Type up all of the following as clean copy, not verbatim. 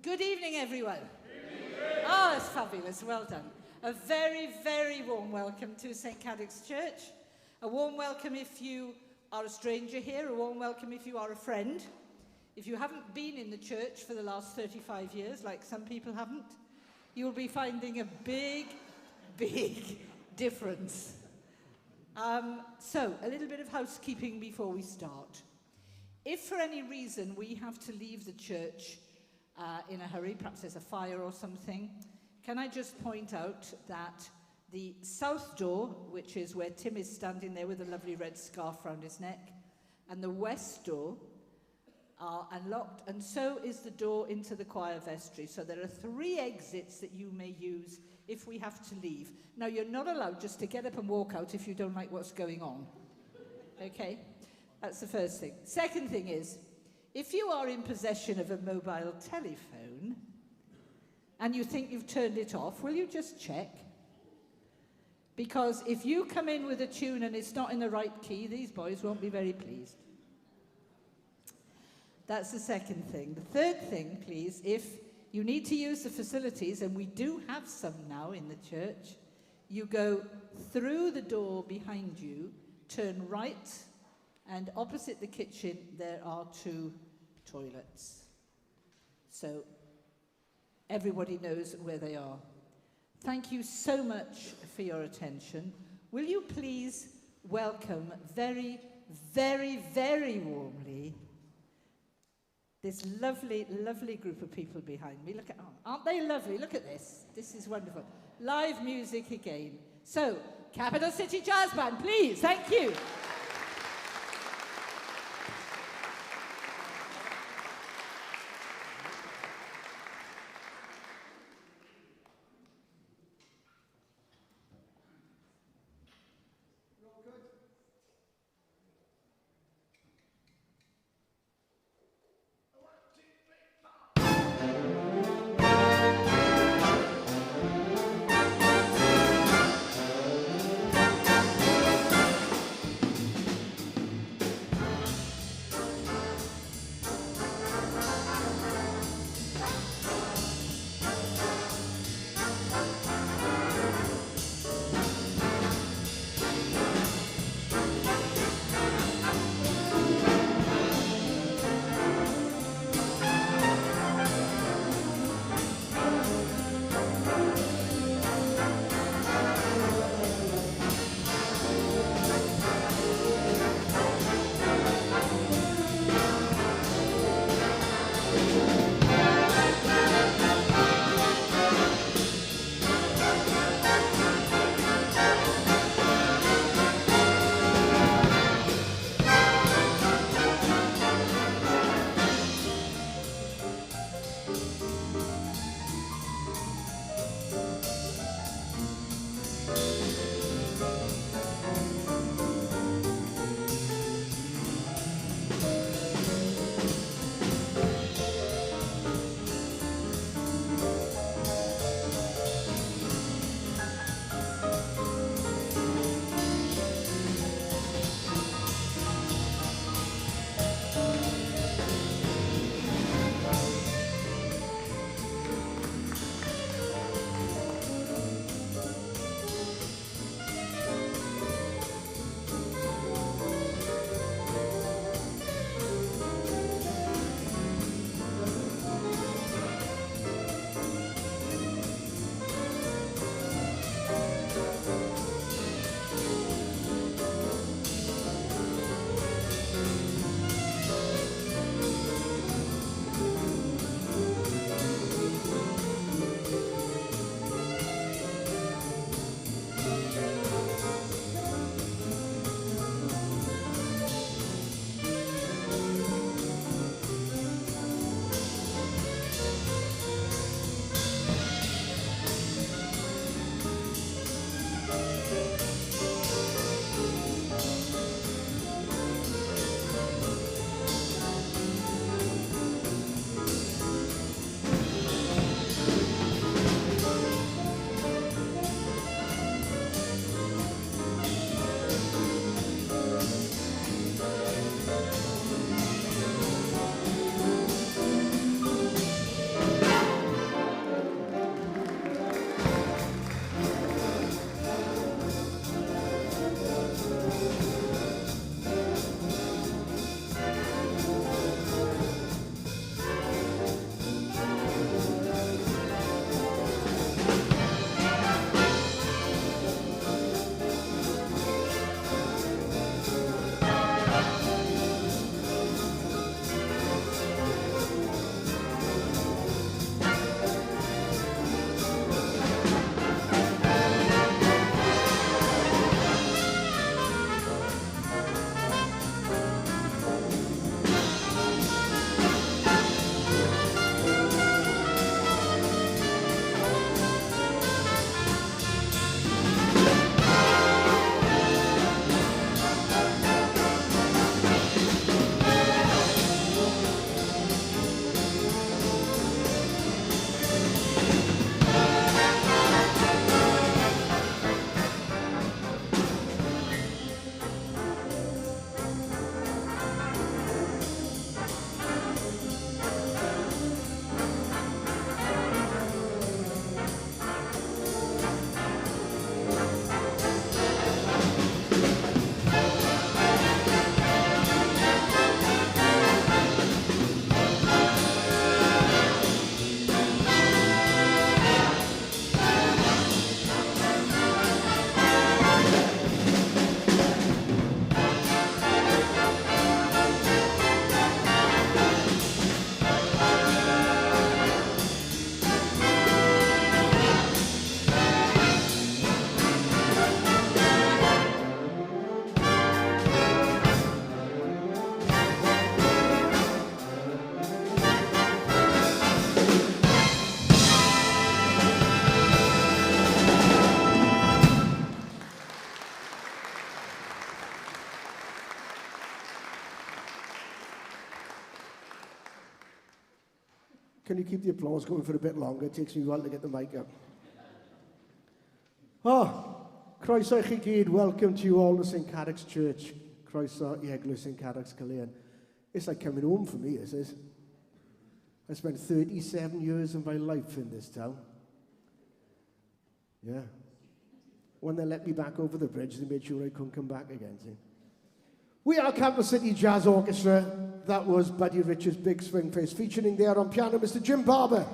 Good evening, everyone. Oh, that's fabulous. Well done. A very, very warm welcome to St. Cadoc's Church. A warm welcome if you are a stranger here. A warm welcome if you are a friend. If you haven't been in the church for the last 35 years, like some people haven't, you'll be finding a big, big difference. So, a little bit of housekeeping before we start. If for any reason we have to leave the church in a hurry, perhaps there's a fire or something, can I just point out that the south door, which is where Tim is standing there with a lovely red scarf round his neck, and the west door are unlocked, and so is the door into the choir vestry. So there are 3 exits that you may use if we have to leave. Now, you're not allowed just to get up and walk out if you don't like what's going on. Okay? That's the first thing. Second thing is, if you are in possession of a mobile telephone and you think you've turned it off, will you just check? Because if you come in with a tune and it's not in the right key, these boys won't be very pleased. That's the second thing. The third thing, please, if you need to use the facilities, and we do have some now in the church, you go through the door behind you, turn right, and opposite the kitchen there are 2 toilets. So everybody knows where they are. Thank you so much for your attention. Will you please welcome very, very, very warmly this lovely, lovely group of people behind me. Look at, aren't they lovely? Look at this. This is wonderful. Live music again. So, Capital City Jazz Band, please. Thank you. Can you keep the applause going for a bit longer? It takes me a while to get the mic up. Croeso I chi gyd. Welcome to you all to St Cadoc's Church. Croeso I eglwys St Cadoc's Caerleon. It's like coming home for me, this is. I spent 37 years of my life in this town. Yeah. When they let me back over the bridge, they made sure I couldn't come back again. See? We are Capital City Jazz Orchestra. That was Buddy Richards' Big Swing Face, featuring there on piano Mr. Jim Barber.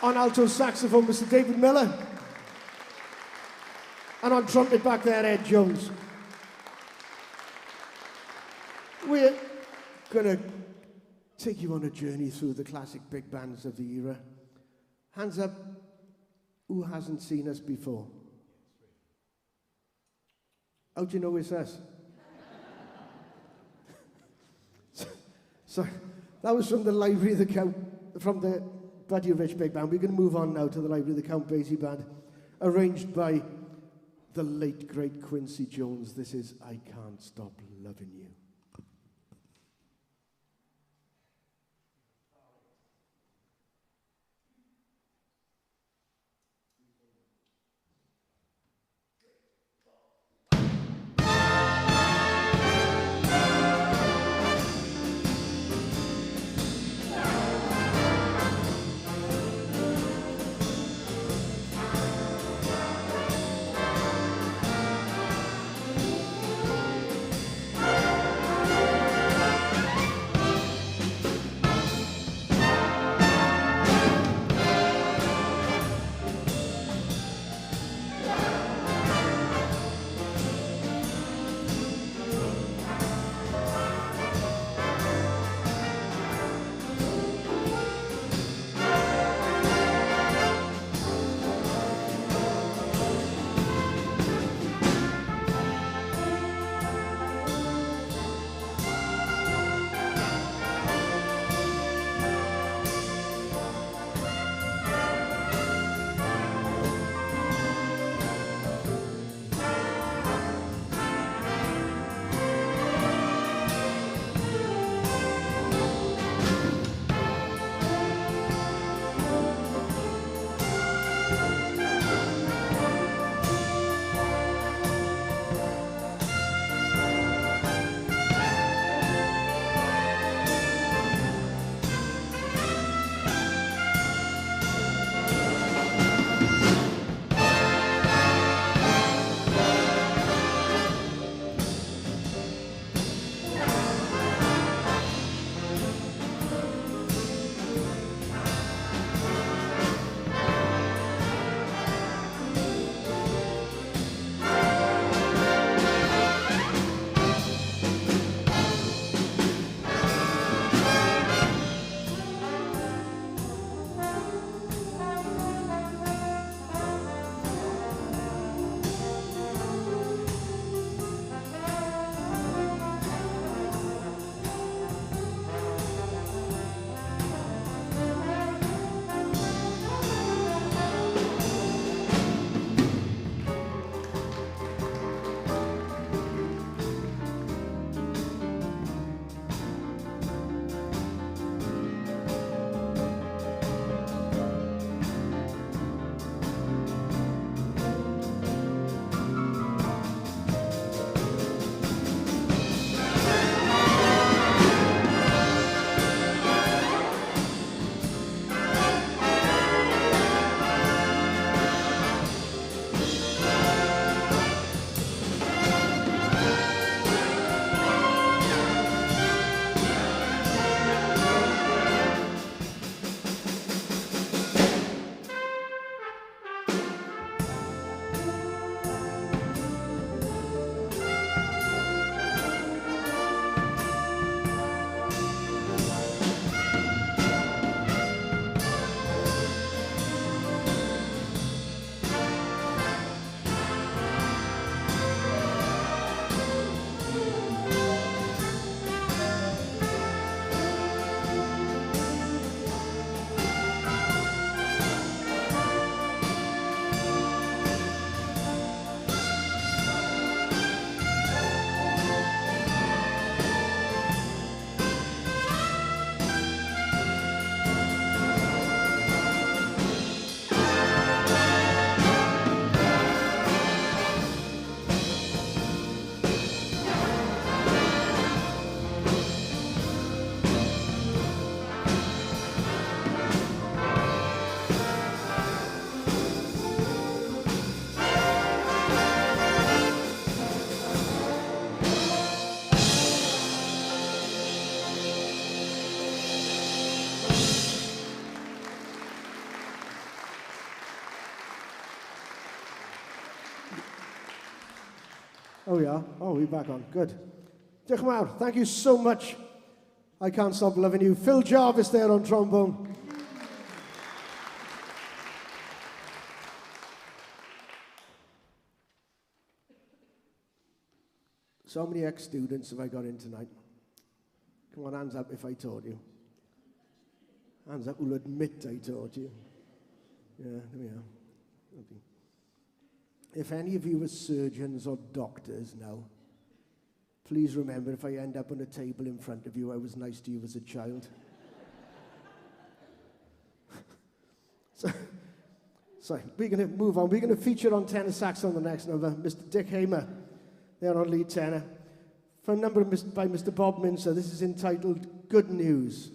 On alto saxophone, Mr. David Miller. And on trumpet back there, Ed Jones. We're going to take you on a journey through the classic big bands of the era. Hands up, who hasn't seen us before? How do you know it's us? So that was from the Library of the Count, from the Buddy Rich Big Band. We're going to move on now to the Library of the Count Basie Band, arranged by the late, great Quincy Jones. This is I Can't Stop Loving You. Oh, yeah? Oh, we're back on. Good. Diolch yn fawr. Thank you so much. I Can't Stop Loving You. Phil Jarvis there on trombone. So many ex-students have I got in tonight? Come on, hands up if I told you. Hands up who'll admit I told you. Yeah, there we are. Okay. If any of you are surgeons or doctors now, please remember if I end up on a table in front of you, I was nice to you as a child. So we're going to move on. We're going to feature on tenor sax on the next number, Mr. Dick Hamer. They're on lead tenor. For a number by Mr. Bob Mincer, this is entitled Good News.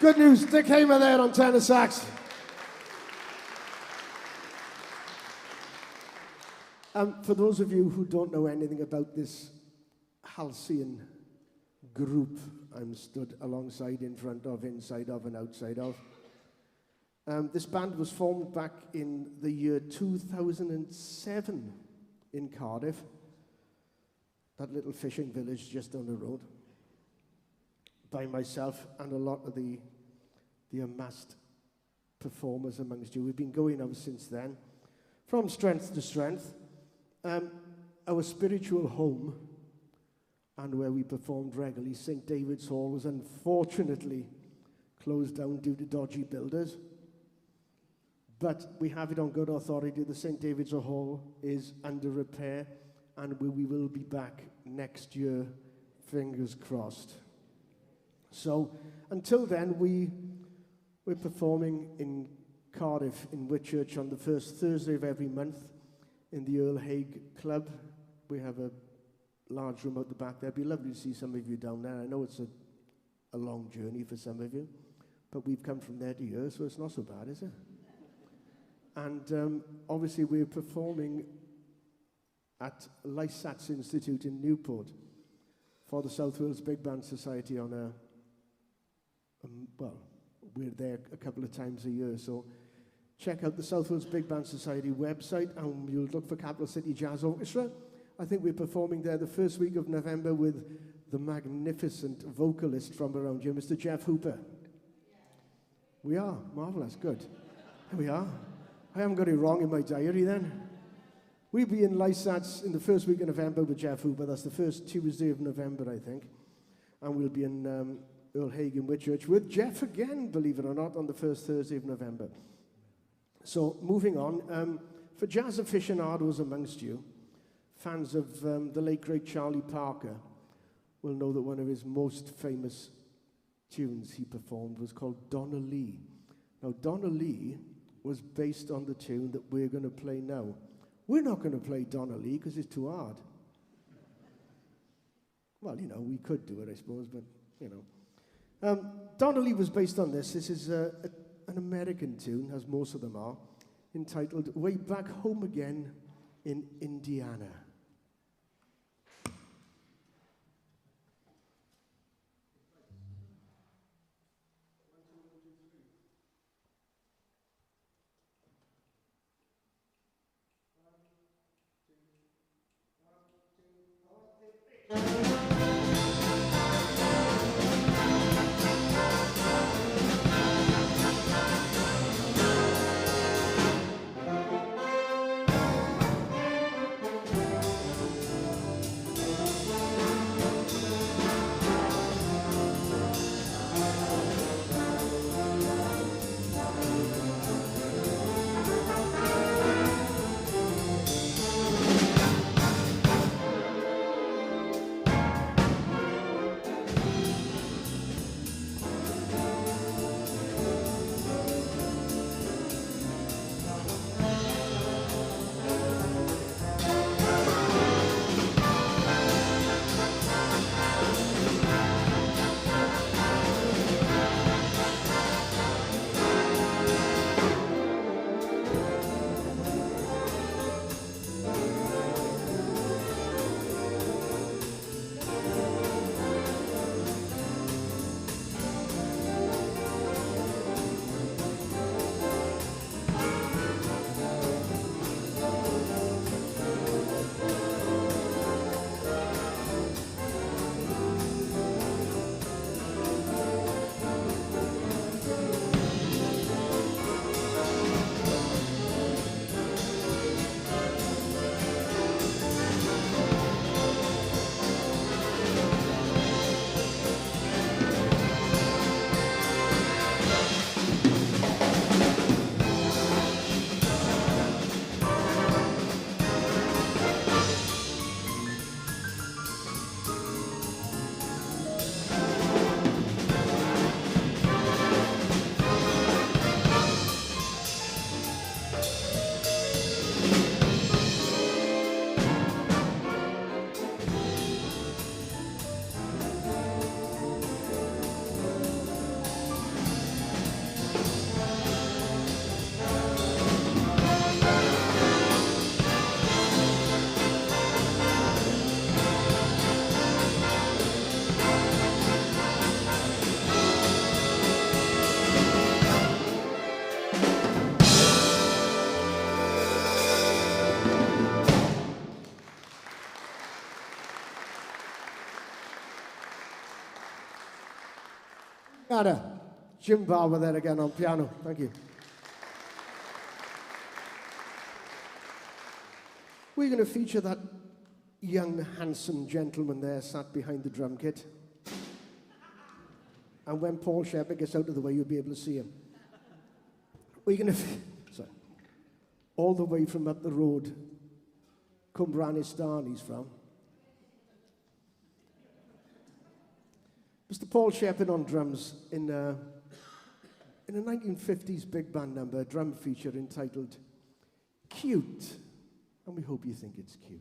Good news, Dick Hamer there on tenor sax. For those of you who don't know anything about this halcyon group I'm stood alongside, in front of, inside of and outside of, this band was formed back in the year 2007 in Cardiff, that little fishing village just down the road, by myself and a lot of the amassed performers amongst you. We've been going on since then, from strength to strength. Our spiritual home, and where we performed regularly, St. David's Hall, was unfortunately closed down due to dodgy builders. But we have it on good authority. The St. David's Hall is under repair, and we will be back next year, fingers crossed. So until then, we're performing in Cardiff in Whitchurch on the first Thursday of every month in the Earl Haig Club. We have a large room out the back there. It'd be lovely to see some of you down there. I know it's a long journey for some of you, but we've come from there to here, so it's not so bad, is it? And obviously we're performing at Lysats Institute in Newport for the South Wales Big Band Society on well, we're there a couple of times a year, so check out the South Wales Big Band Society website and you'll look for Capital City Jazz Orchestra. I think we're performing there the first week of November with the magnificent vocalist from around here, Mr. Jeff Hooper. We are, marvellous, good. Here we are. I haven't got it wrong in my diary then. We'll be in Lysats in the first week of November with Jeff Hooper. That's the first Tuesday of November, I think. And we'll be in Earl Haig in Whitchurch with Jeff again, believe it or not, on the first Thursday of November. So, moving on, for jazz aficionados amongst you, fans of the late great Charlie Parker will know that one of his most famous tunes he performed was called Donna Lee. Now, Donna Lee was based on the tune that we're going to play now. We're not going to play Donna Lee because it's too hard. Well, you know, we could do it, I suppose, but, you know. Donna Lee was based on this. This is an American tune, as most of them are, entitled Way Back Home Again in Indiana. And Jim Barber there again on piano. Thank you. We're going to feature that young, handsome gentleman there sat behind the drum kit. And when Paul Shepherd gets out of the way, you'll be able to see him. We're going to... Sorry. All the way from up the road, Cumbranistan he's from. Mr. Paul Shepherd on drums in a 1950s big band number, a drum feature entitled Cute. And we hope you think it's cute.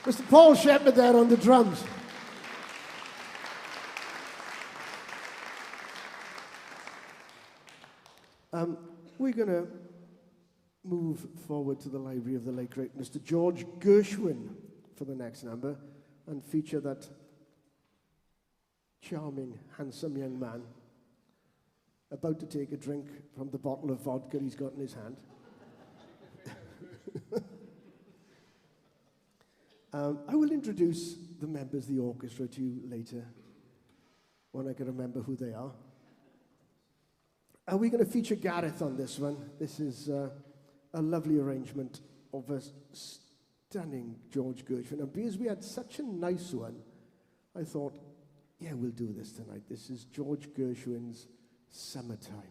Mr. Paul Shepherd there on the drums. We're going to move forward to the library of the late great Mr. George Gershwin for the next number and feature that charming, handsome young man about to take a drink from the bottle of vodka he's got in his hand. I will introduce the members of the orchestra to you later when I can remember who they are. And we're going to feature Gareth on this one. This is a lovely arrangement of a stunning George Gershwin. And because we had such a nice one, I thought, yeah, we'll do this tonight. This is George Gershwin's Summertime.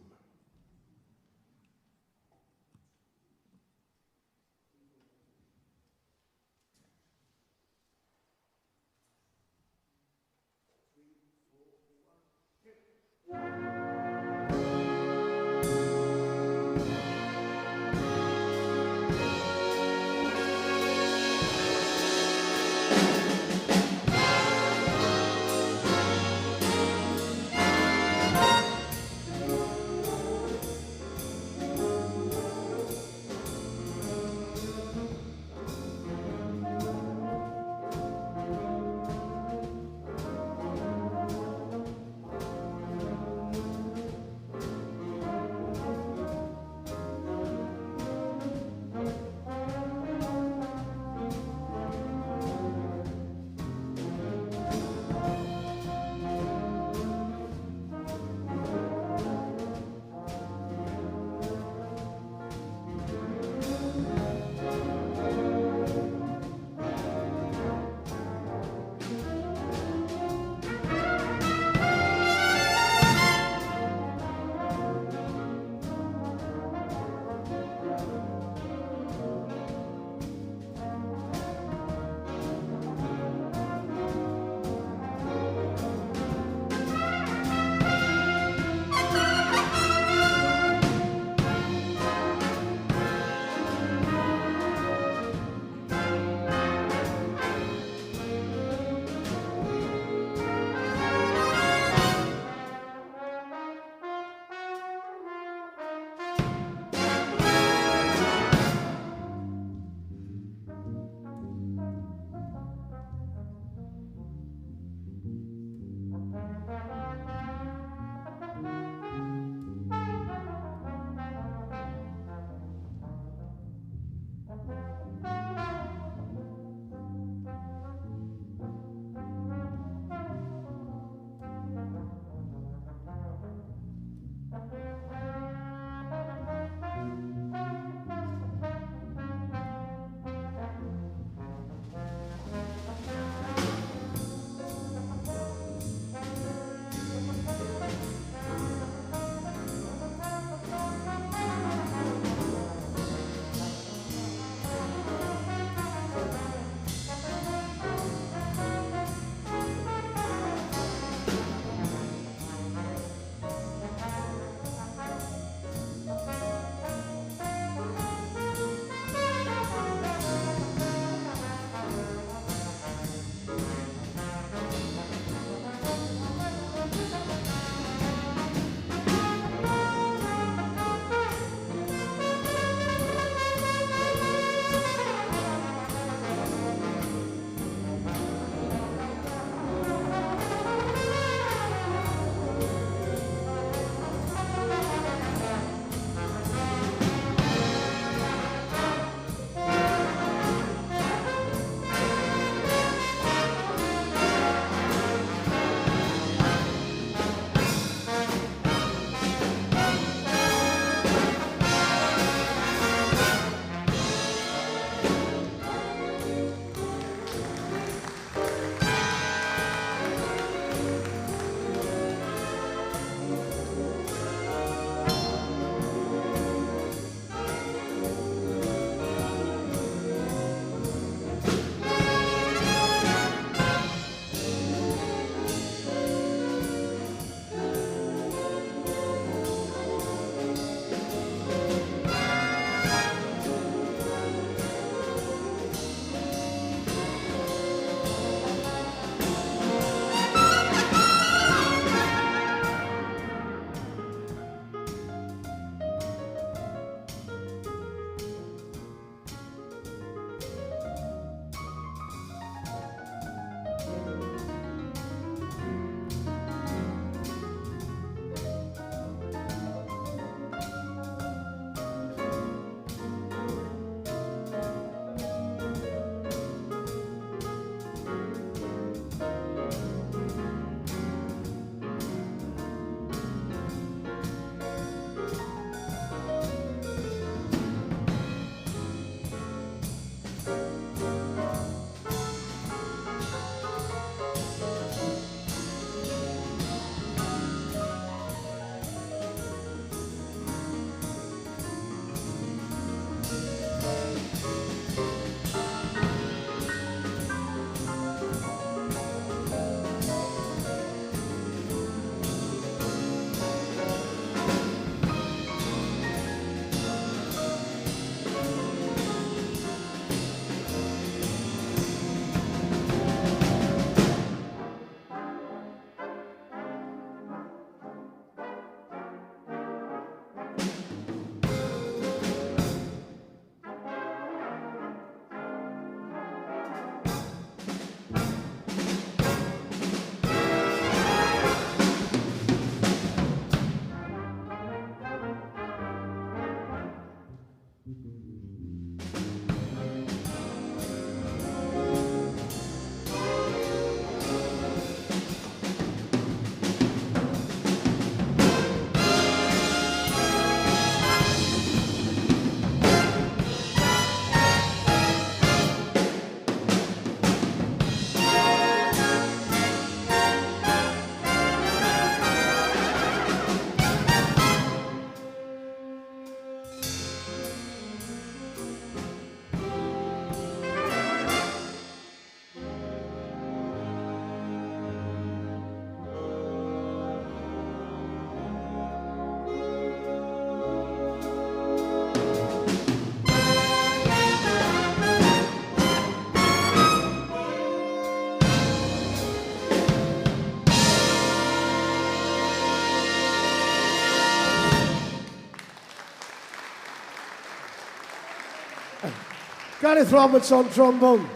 Gareth Roberts on trombone.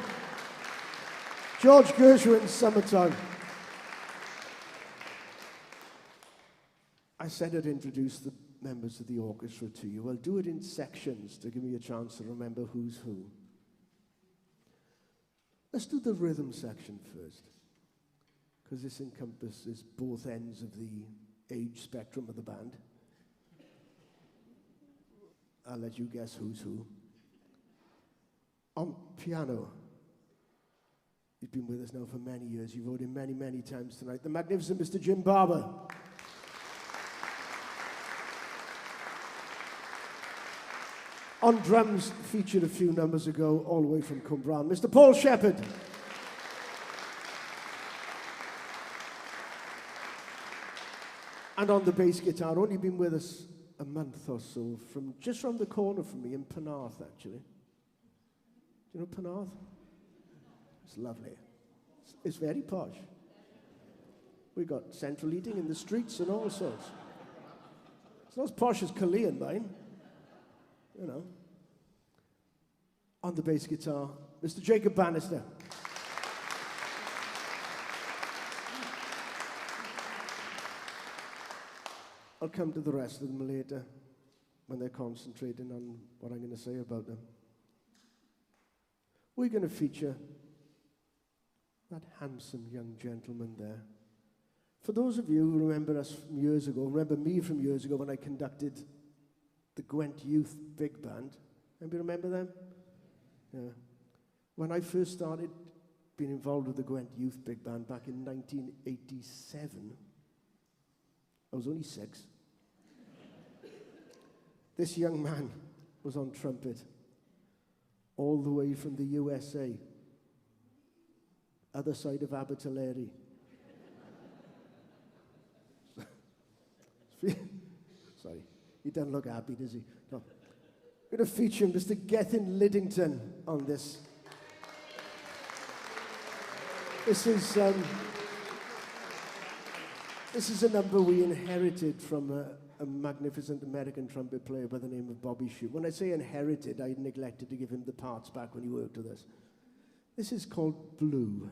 George Gershwin, Summertime. I said I'd introduce the members of the orchestra to you. I'll do it in sections to give me a chance to remember who's who. Let's do the rhythm section first, because this encompasses both ends of the age spectrum of the band. I'll let you guess who's who. On piano, he's been with us now for many years. You've heard him many, many times tonight. The magnificent Mr. Jim Barber. On drums, featured a few numbers ago, all the way from Cwmbran, Mr. Paul Shepherd. And on the bass guitar, only been with us a month or so, from just round the corner from me in Penarth, actually. Do you know Penarth? It's lovely. It's very posh. We got central heating in the streets and all sorts. It's not as posh as Caerleon, mine. You know. On the bass guitar, Mr. Jacob Bannister. I'll come to the rest of them later when they're concentrating on what I'm going to say about them. We're going to feature that handsome young gentleman there. For those of you who remember us from years ago, remember me from years ago when I conducted the Gwent Youth Big Band. Anybody remember them? Yeah. When I first started being involved with the Gwent Youth Big Band back in 1987, I was only 6. This young man was on trumpet, all the way from the USA, other side of Abertillery. Sorry, he doesn't look happy, does he? No. I'm going to feature Mr. Gethin Liddington on this. This is a number we inherited from a magnificent American trumpet player by the name of Bobby Shue. When I say inherited, I neglected to give him the parts back when he worked with us. This is called Blue.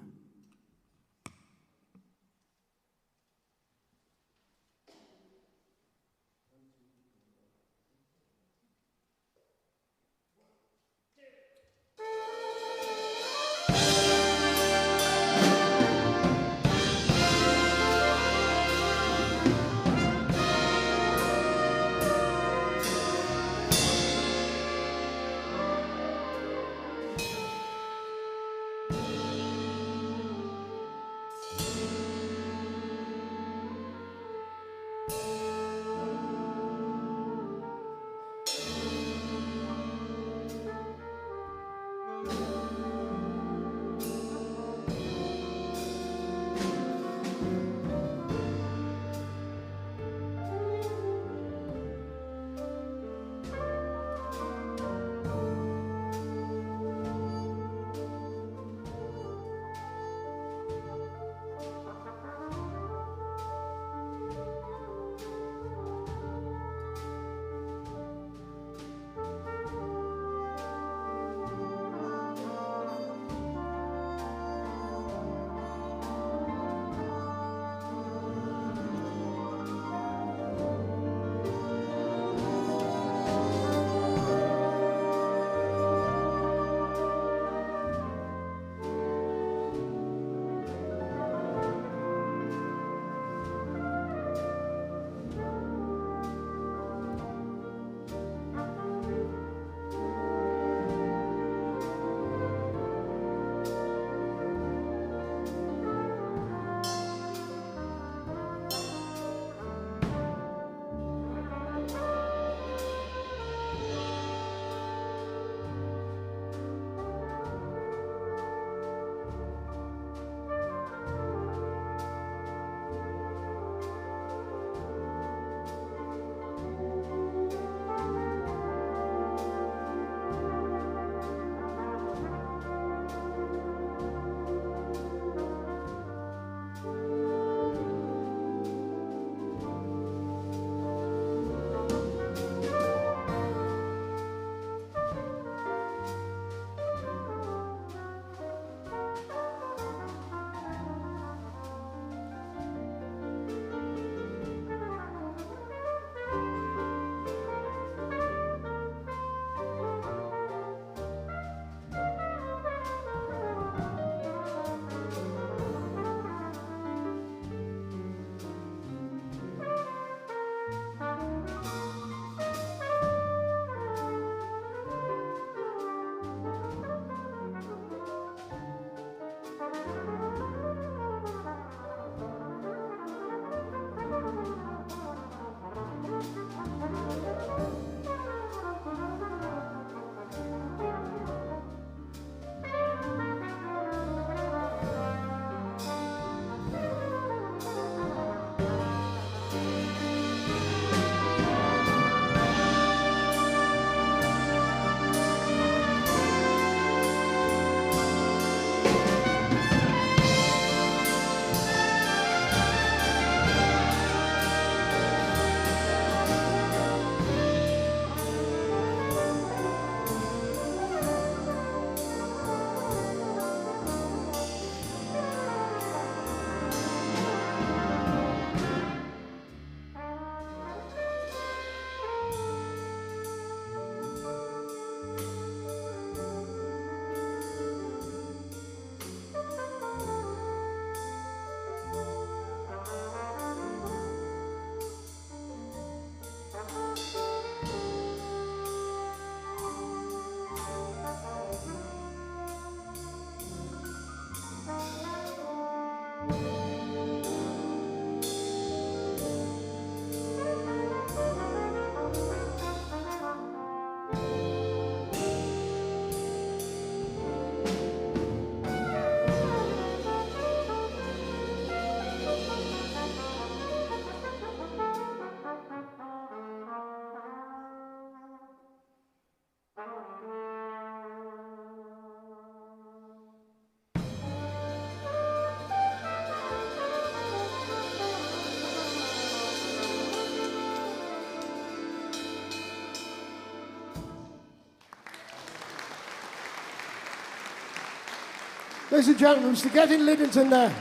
Ladies and gentlemen, Mr. Getting Liddington there.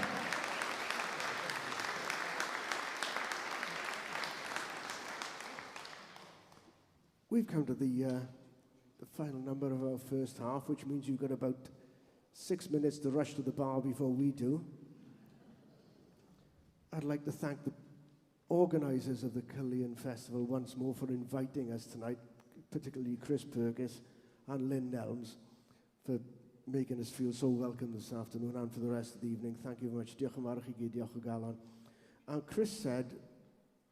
We've come to the final number of our first half, which means you've got about 6 minutes to rush to the bar before we do. I'd like to thank the organisers of the Caerleon Festival once more for inviting us tonight, particularly Chris Perkins and Lynn Nelms, for making us feel so welcome this afternoon and for the rest of the evening. Thank you very much. Diolch yn fawr i chi gyd, diolch o galon. And Chris said,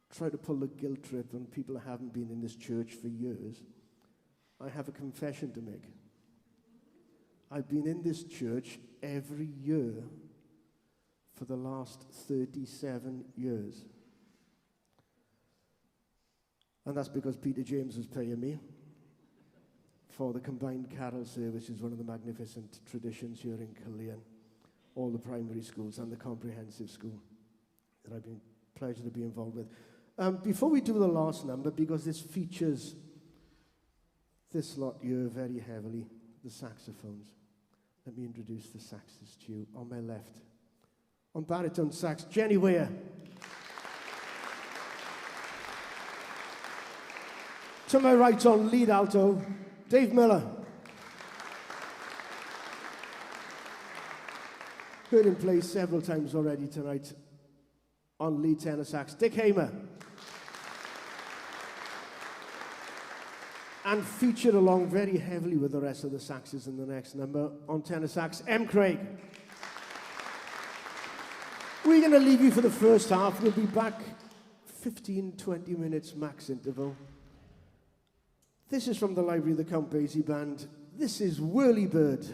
try to pull the guilt trip on people who haven't been in this church for years. I have a confession to make. I've been in this church every year for the last 37 years. And that's because Peter James was paying me for the combined carol service, is one of the magnificent traditions here in Caerleon, all the primary schools and the comprehensive school that I've been pleasure to be involved with. Before we do the last number, because this features this lot here very heavily, the saxophones, let me introduce the saxes to you. On my left, on baritone sax, Jenny Weir. To my right, on lead alto, Dave Miller. Heard him play several times already tonight. On lead tenor sax, Dick Hamer. And featured along very heavily with the rest of the saxes in the next number, on tenor sax, M. Craig. We're going to leave you for the first half. We'll be back 15, 20 minutes max interval. This is from the Library of the Count Basie Band. This is Whirlybird.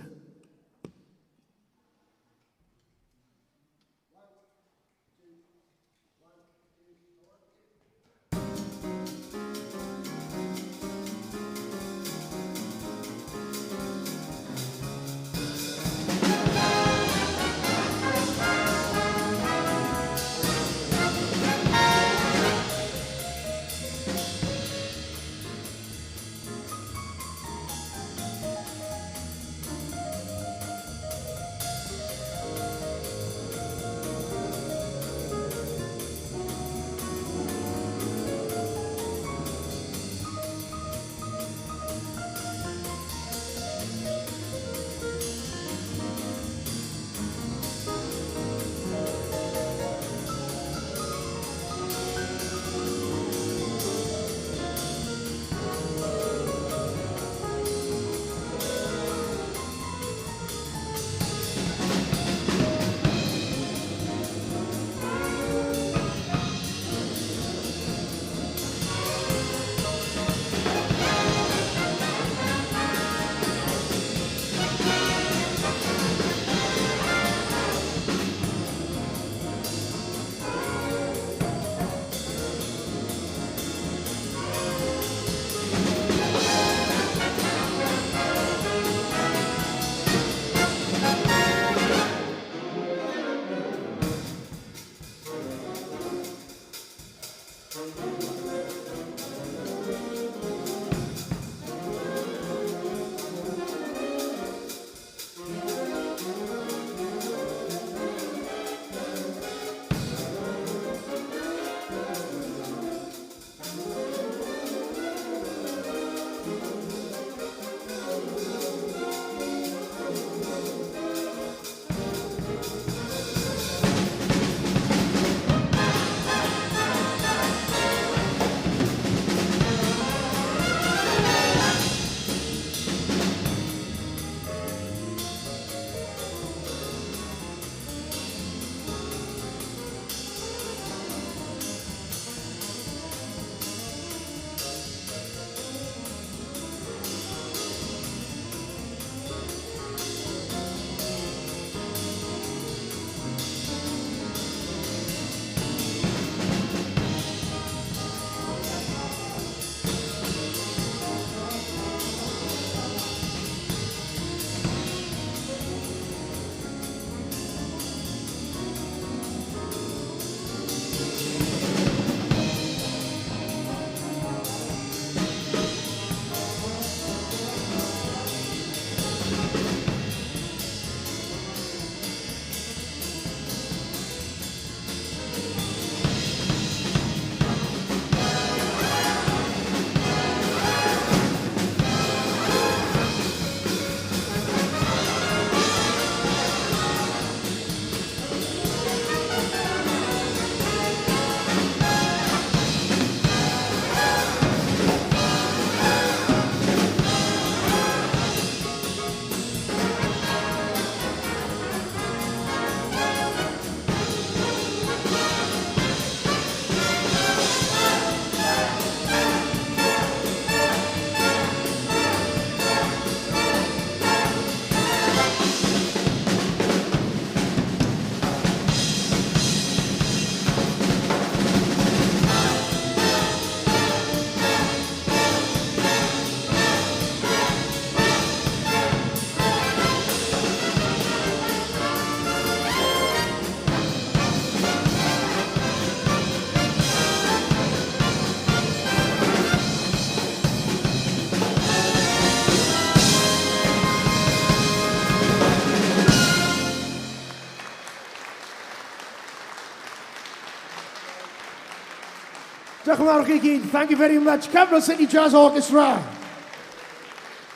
Diolch yn fawr chi gyd. Thank you very much. Caerleon City Jazz Orchestra.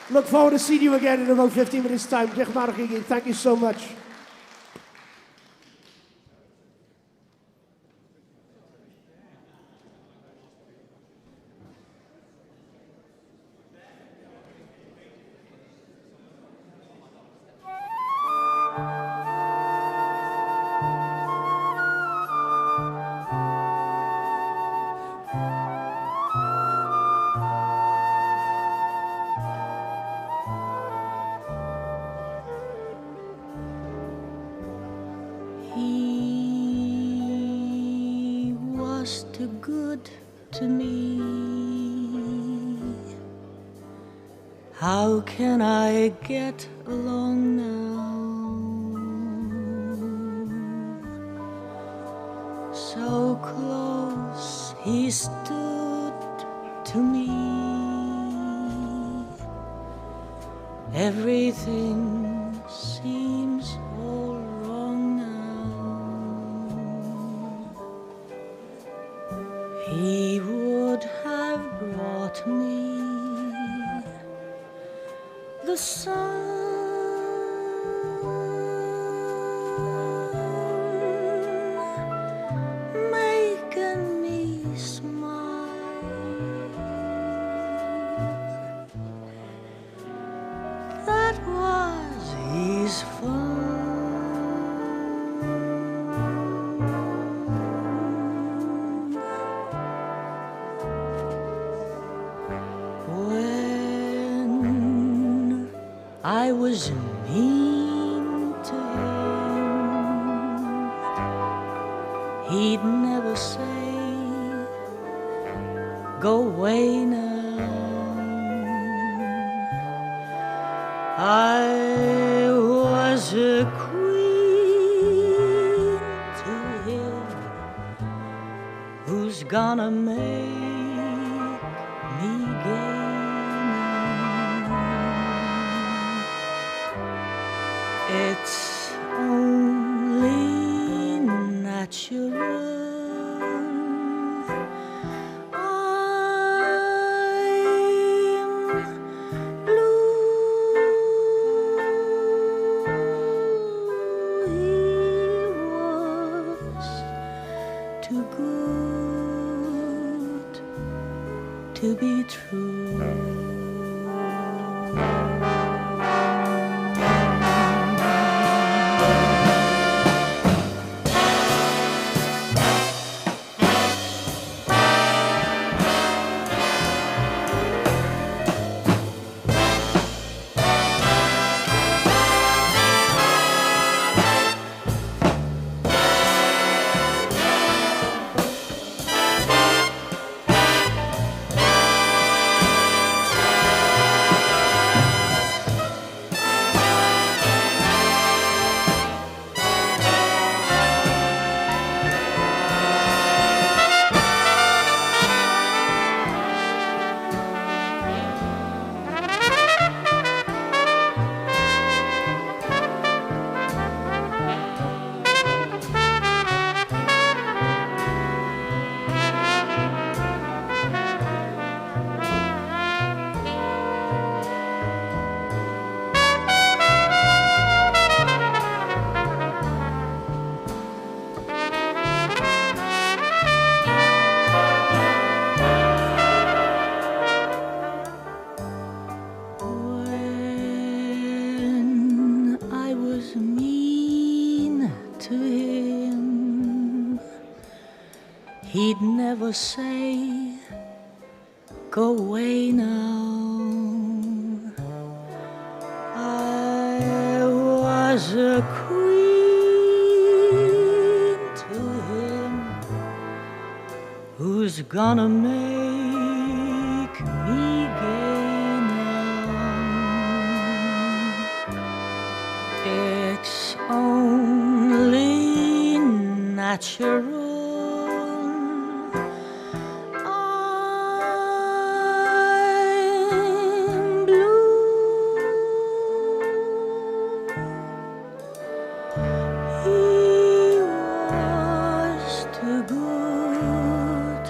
Look forward to seeing you again in about 15 minutes' time. Diolch yn fawr chi gyd. Thank you so much. He was too good to me. How can I get along now? So close he stood to me. Everything seems all wrong now. He would have brought me the sun, making me smile. That was his fun. When I was mean to him, he'd never say, "Go away now." I was a queen to him. Who's gonna make me gay now? It's only natural. Too good to be true. When I was mean to him, he'd never say, "Go away now." I was a queen to him. Who's gonna make me gay now? It's only natural. I'm blue. He was too good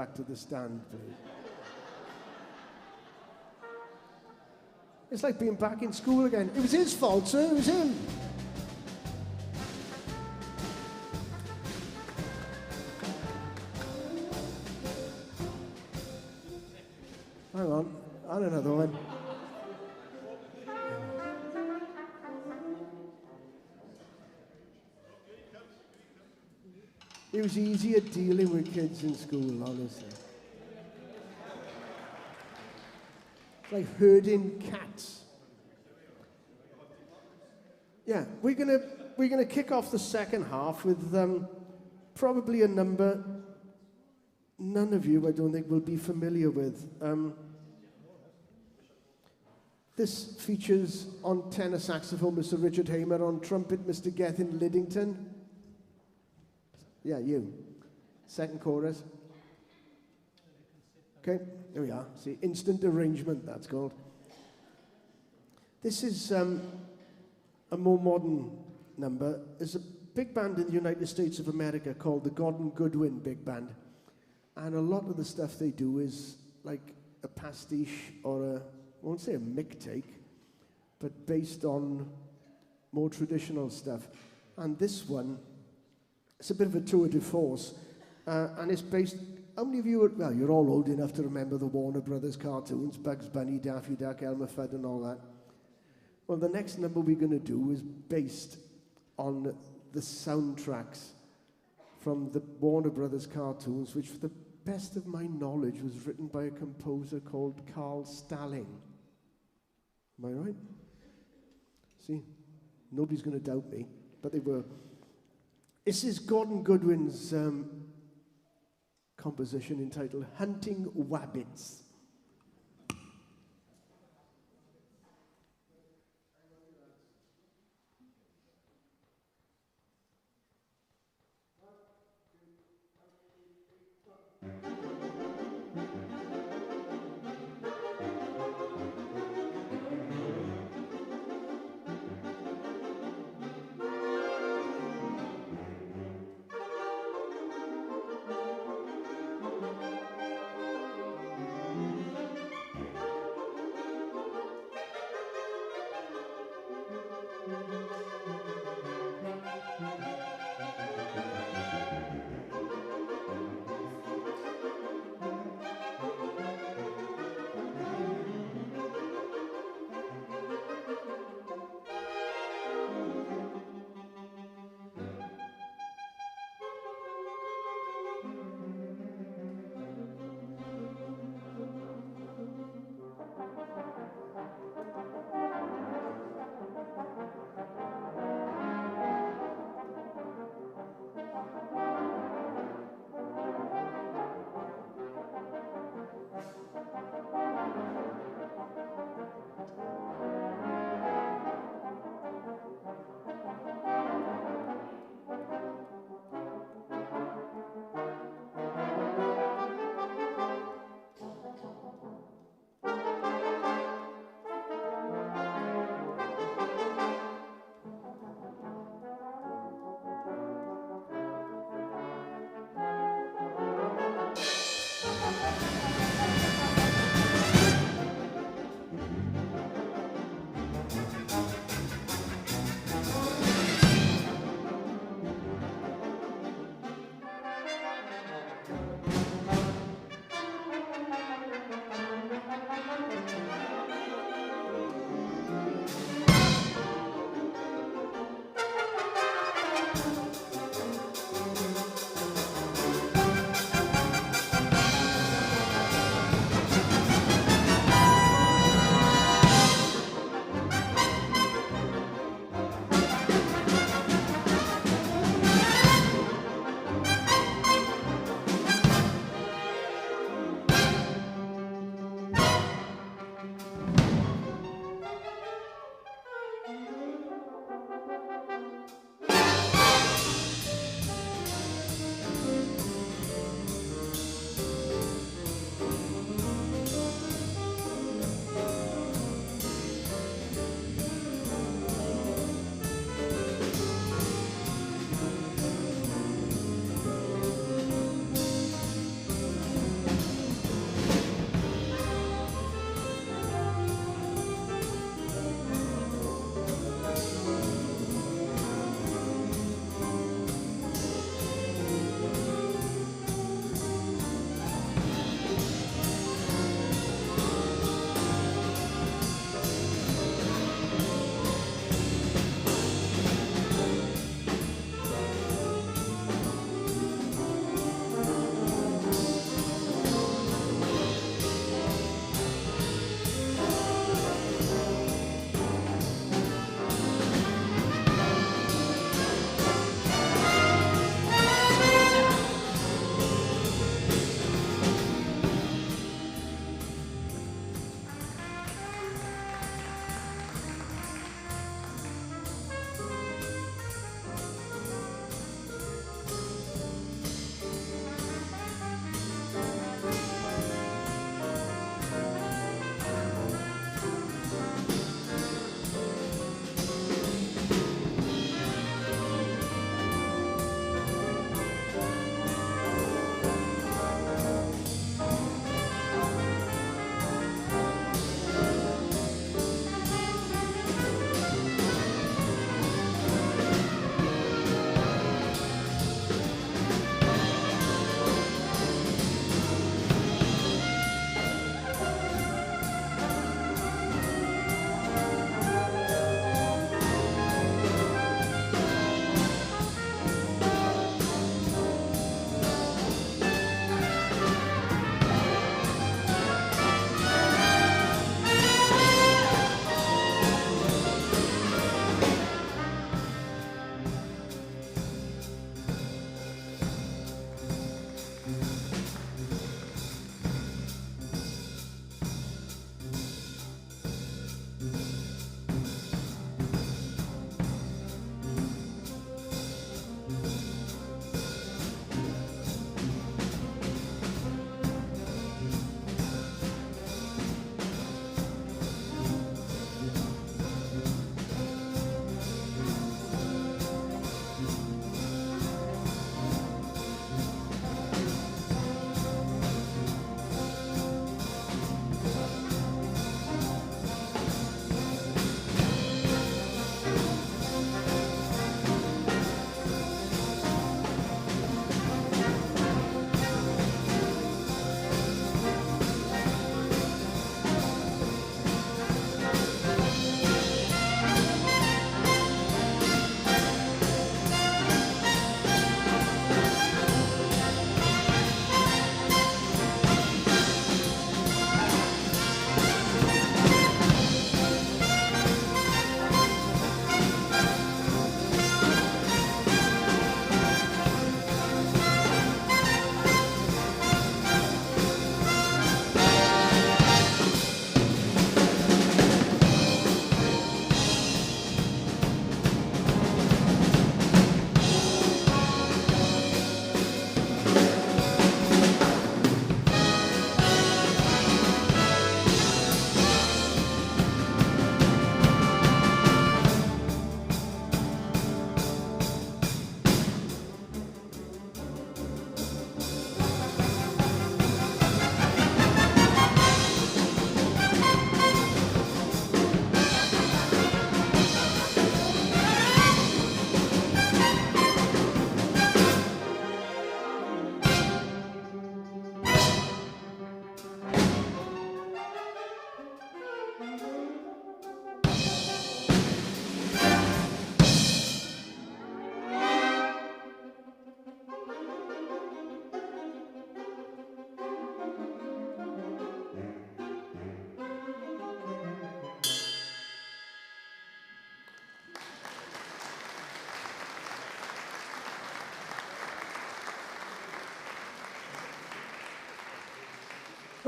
back to the stand, please. It's like being back in school again. It was his fault, sir. It was him. Hang on. And another one. It was easier dealing with kids in school, honestly. It's like herding cats. Yeah, we're gonna kick off the second half with probably a number none of you, I don't think, will be familiar with. This features on tenor saxophone Mr. Richard Hamer, on trumpet Mr. Gethin Liddington. Yeah, you. Second chorus. Okay, there we are. See, instant arrangement, that's called. This is a more modern number. There's a big band in the United States of America called the Gordon Goodwin Big Band. And a lot of the stuff they do is like a pastiche or I won't say a mick take, but based on more traditional stuff. And this one, it's a bit of a tour de force, and it's based, how many of you are, well, you're all old enough to remember the Warner Brothers cartoons, Bugs Bunny, Daffy Duck, Elmer Fudd and all that. Well, the next number we're going to do is based on the soundtracks from the Warner Brothers cartoons, which for the best of my knowledge was written by a composer called Carl Stalling. Am I right? See, nobody's going to doubt me, but they were. This is Gordon Goodwin's composition entitled Hunting Wabbits.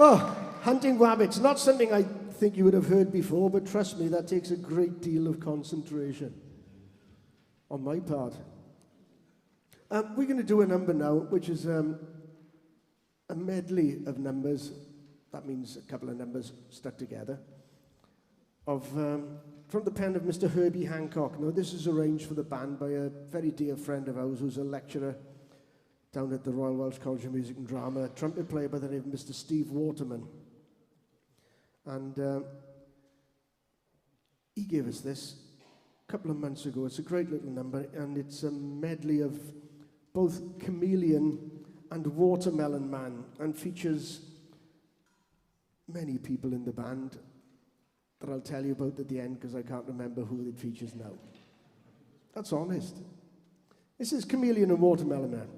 Oh, hunting rabbits, not something I think you would have heard before, but trust me, that takes a great deal of concentration on my part. We're going to do a number now, which is a medley of numbers. That means a couple of numbers stuck together. From the pen of Mr. Herbie Hancock. Now, this is arranged for the band by a very dear friend of ours who's a lecturer down at the Royal Welsh College of Music and Drama, a trumpet player by the name of Mr. Steve Waterman. And he gave us this a couple of months ago. It's a great little number, and it's a medley of both Caerleon and Watermelon Man, and features many people in the band that I'll tell you about at the end because I can't remember who it features now. That's honest. This is Caerleon and Watermelon Man.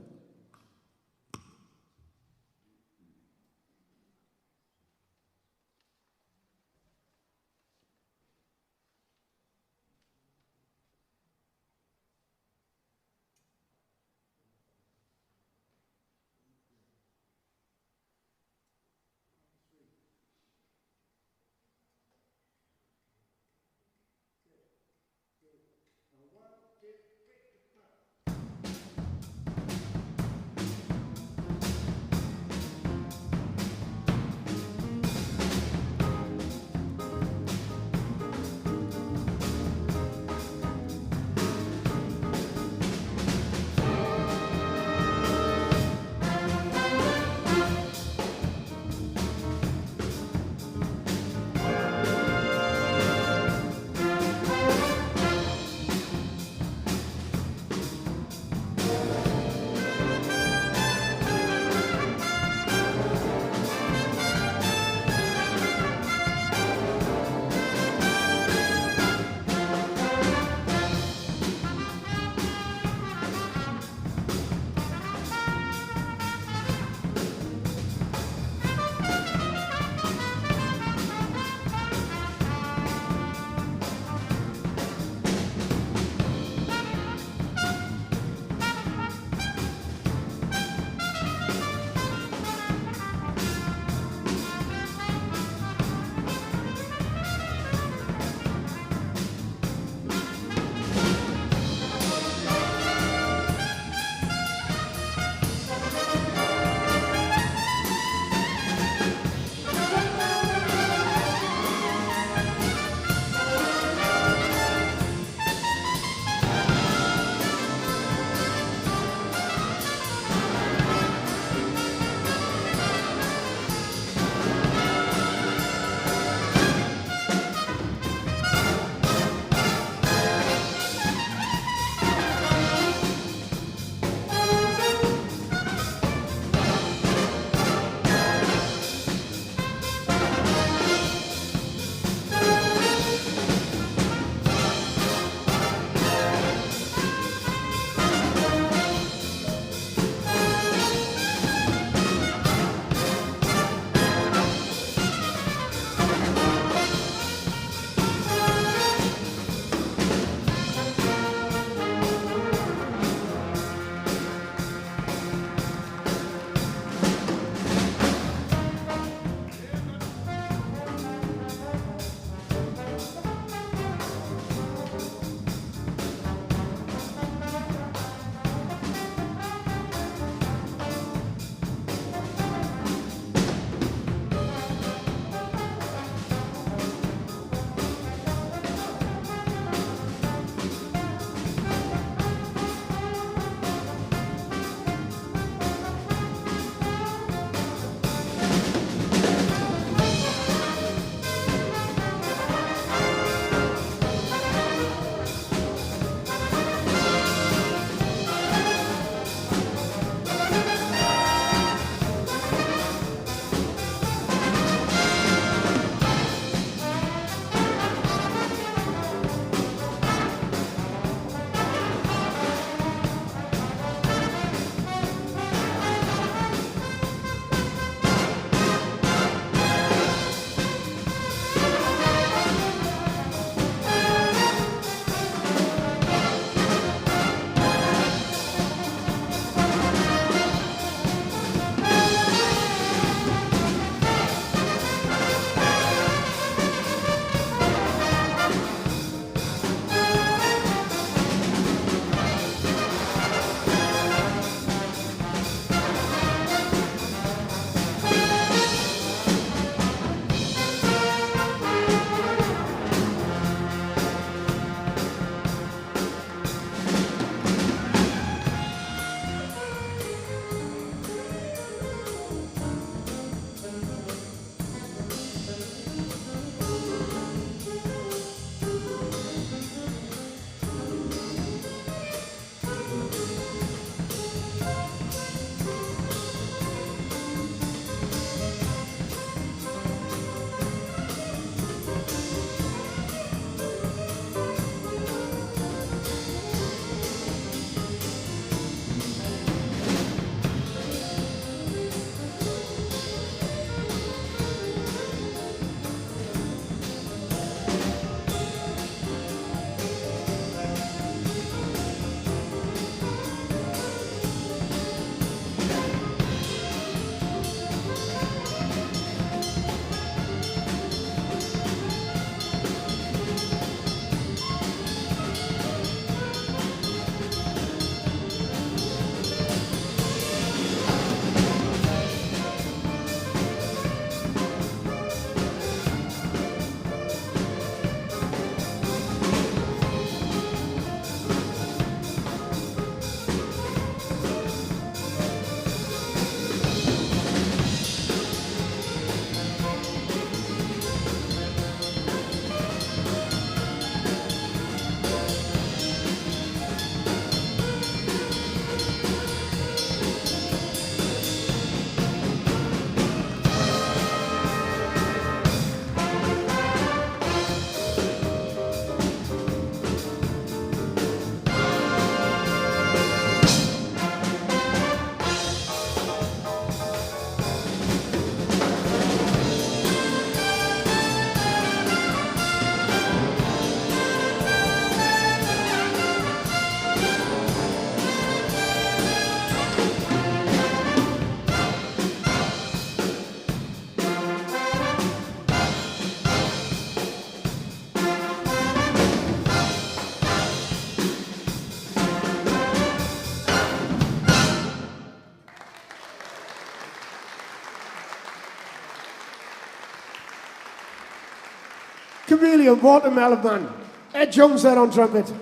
Caerleon, Watermelon Man. Ed Jones there on trumpet.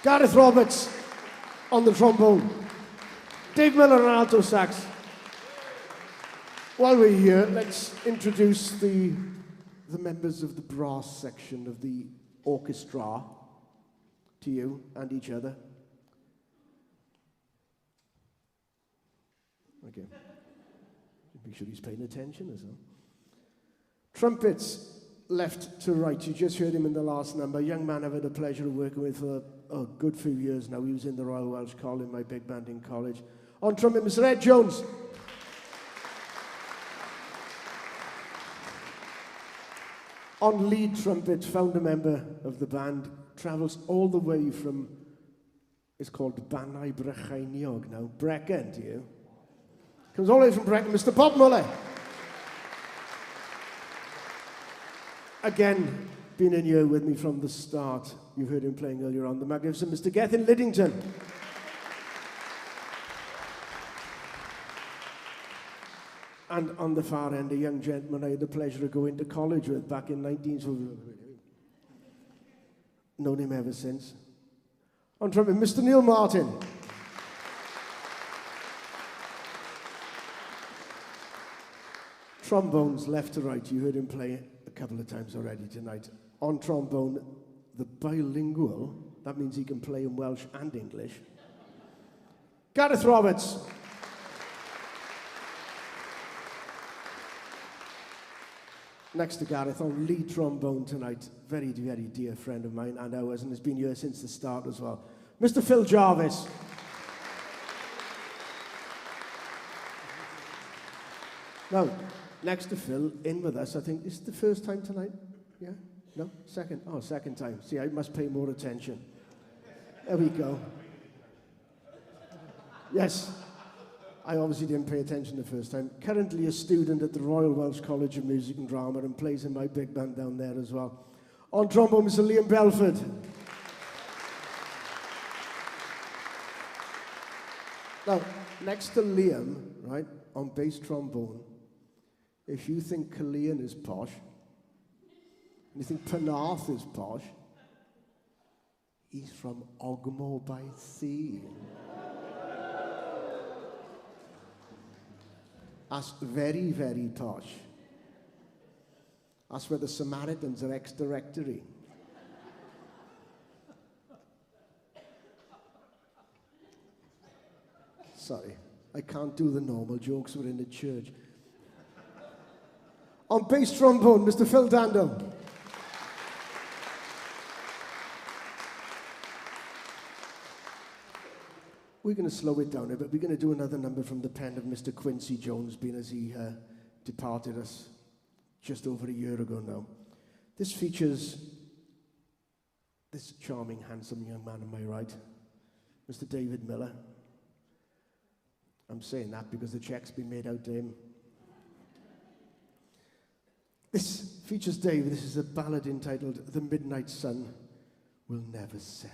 Gareth Roberts on the trombone. Dave Miller on alto sax. While we're here, let's introduce the members of the brass section of the orchestra to you and each other. Okay. Make sure he's paying attention as well. Trumpets, left to right. You just heard him in the last number. A young man I've had the pleasure of working with for a good few years now. He was in the Royal Welsh Choir in my big band in college. On trumpet, Mr. Ed Jones. On lead trumpet, founder member of the band, travels all the way from, it's called Banau Brycheiniog now, Brecon to you. Comes all the way from Brecon, Mr. Bob Muller. Again, been in here with me from the start. You heard him playing earlier on. The magnificent Mr. Gethin Liddington. And on the far end, a young gentleman I had the pleasure of going to college with back in 19... Known him ever since. On trumpet, Mr. Neil Martin. Trombones, left to right. You heard him play a couple of times already tonight. On trombone, the bilingual. That means he can play in Welsh and English. Gareth Roberts. Next to Gareth on lead trombone tonight. Very, very dear friend of mine and ours, and has been here since the start as well. Mr. Phil Jarvis. Now, next to Phil, in with us, I think, is it the first time tonight? Yeah? No? Second? Oh, second time. See, I must pay more attention. There we go. Yes. I obviously didn't pay attention the first time. Currently a student at the Royal Welsh College of Music and Drama and plays in my big band down there as well. On trombone, Mr. Liam Belford. Now, next to Liam, right, on bass trombone, if you think Caerleon is posh, and you think Penarth is posh, he's from Ogmore by Sea. That's very, very posh. That's where the Samaritans are ex-directory. Sorry, I can't do the normal jokes. We're in the church. On bass trombone, Mr. Phil Dando. We're going to slow it down a bit. We're going to do another number from the pen of Mr. Quincy Jones, being as he departed us just over a year ago now. This features this charming, handsome young man on my right, Mr. David Miller. I'm saying that because the check's been made out to him. This features Dave. This is a ballad entitled The Midnight Sun Will Never Set.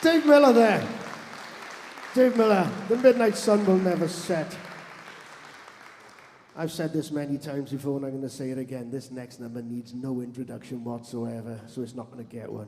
Dave Miller there. Dave Miller, the midnight sun will never set. I've said this many times before and I'm going to say it again. This next number needs no introduction whatsoever, so it's not going to get one.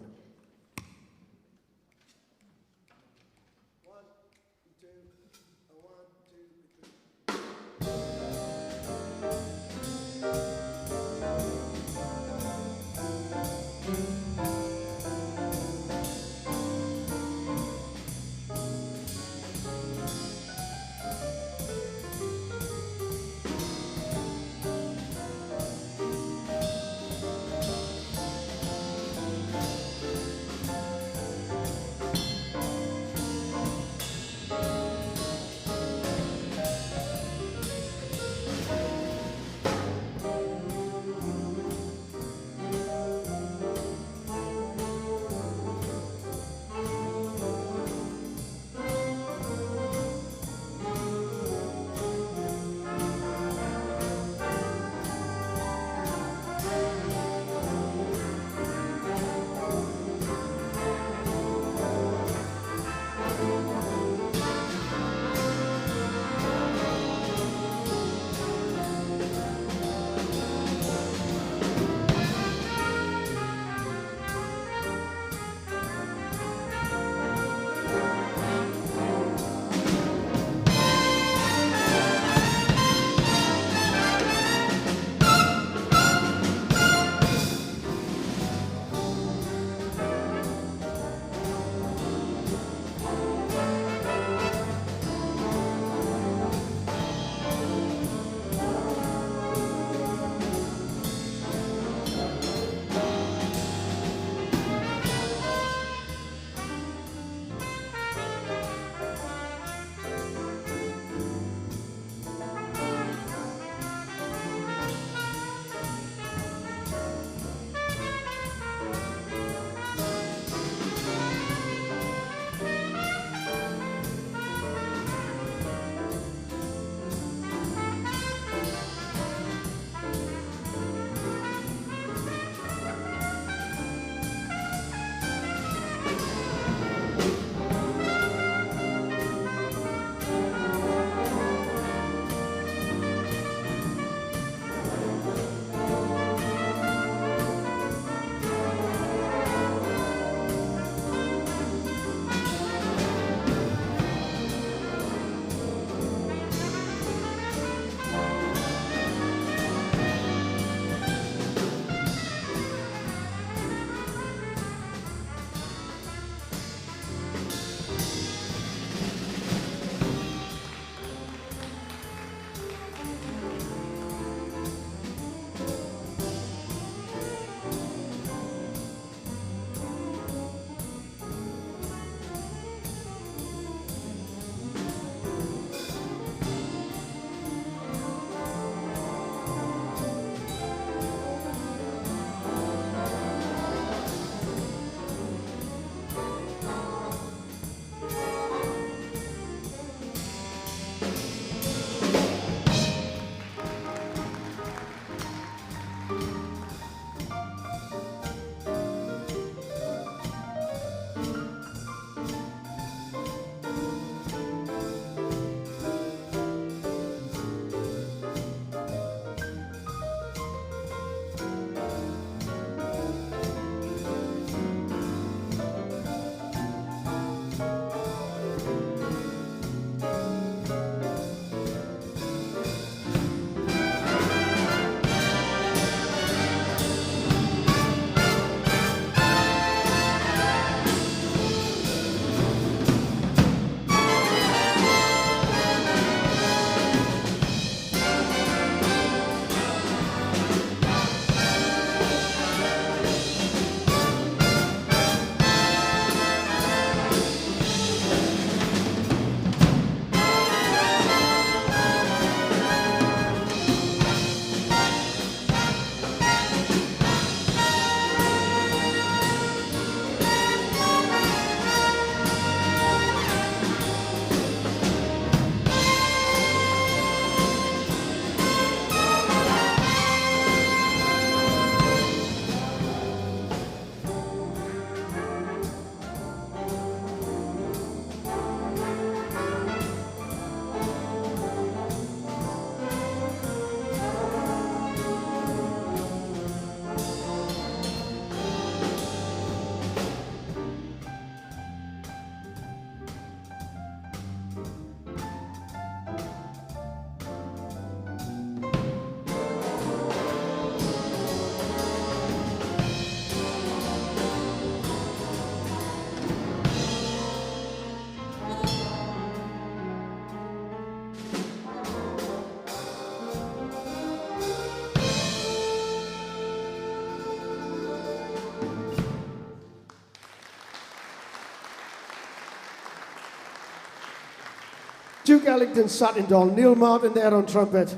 Duke Ellington sat in doll, Neil Martin there on trumpet,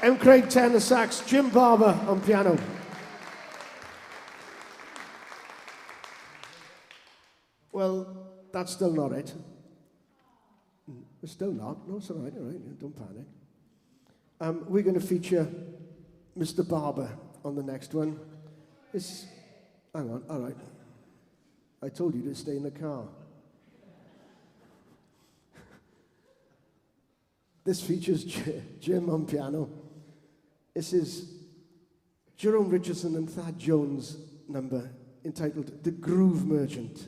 M. Craig tenor sax, Jim Barber on piano. Well, that's still not it. It's still not. No, it's all right, don't panic. We're going to feature Mr. Barber on the next one. Hang on, all right. I told you to stay in the car. This features Jim on piano. This is Jerome Richardson and Thad Jones' number entitled The Groove Merchant.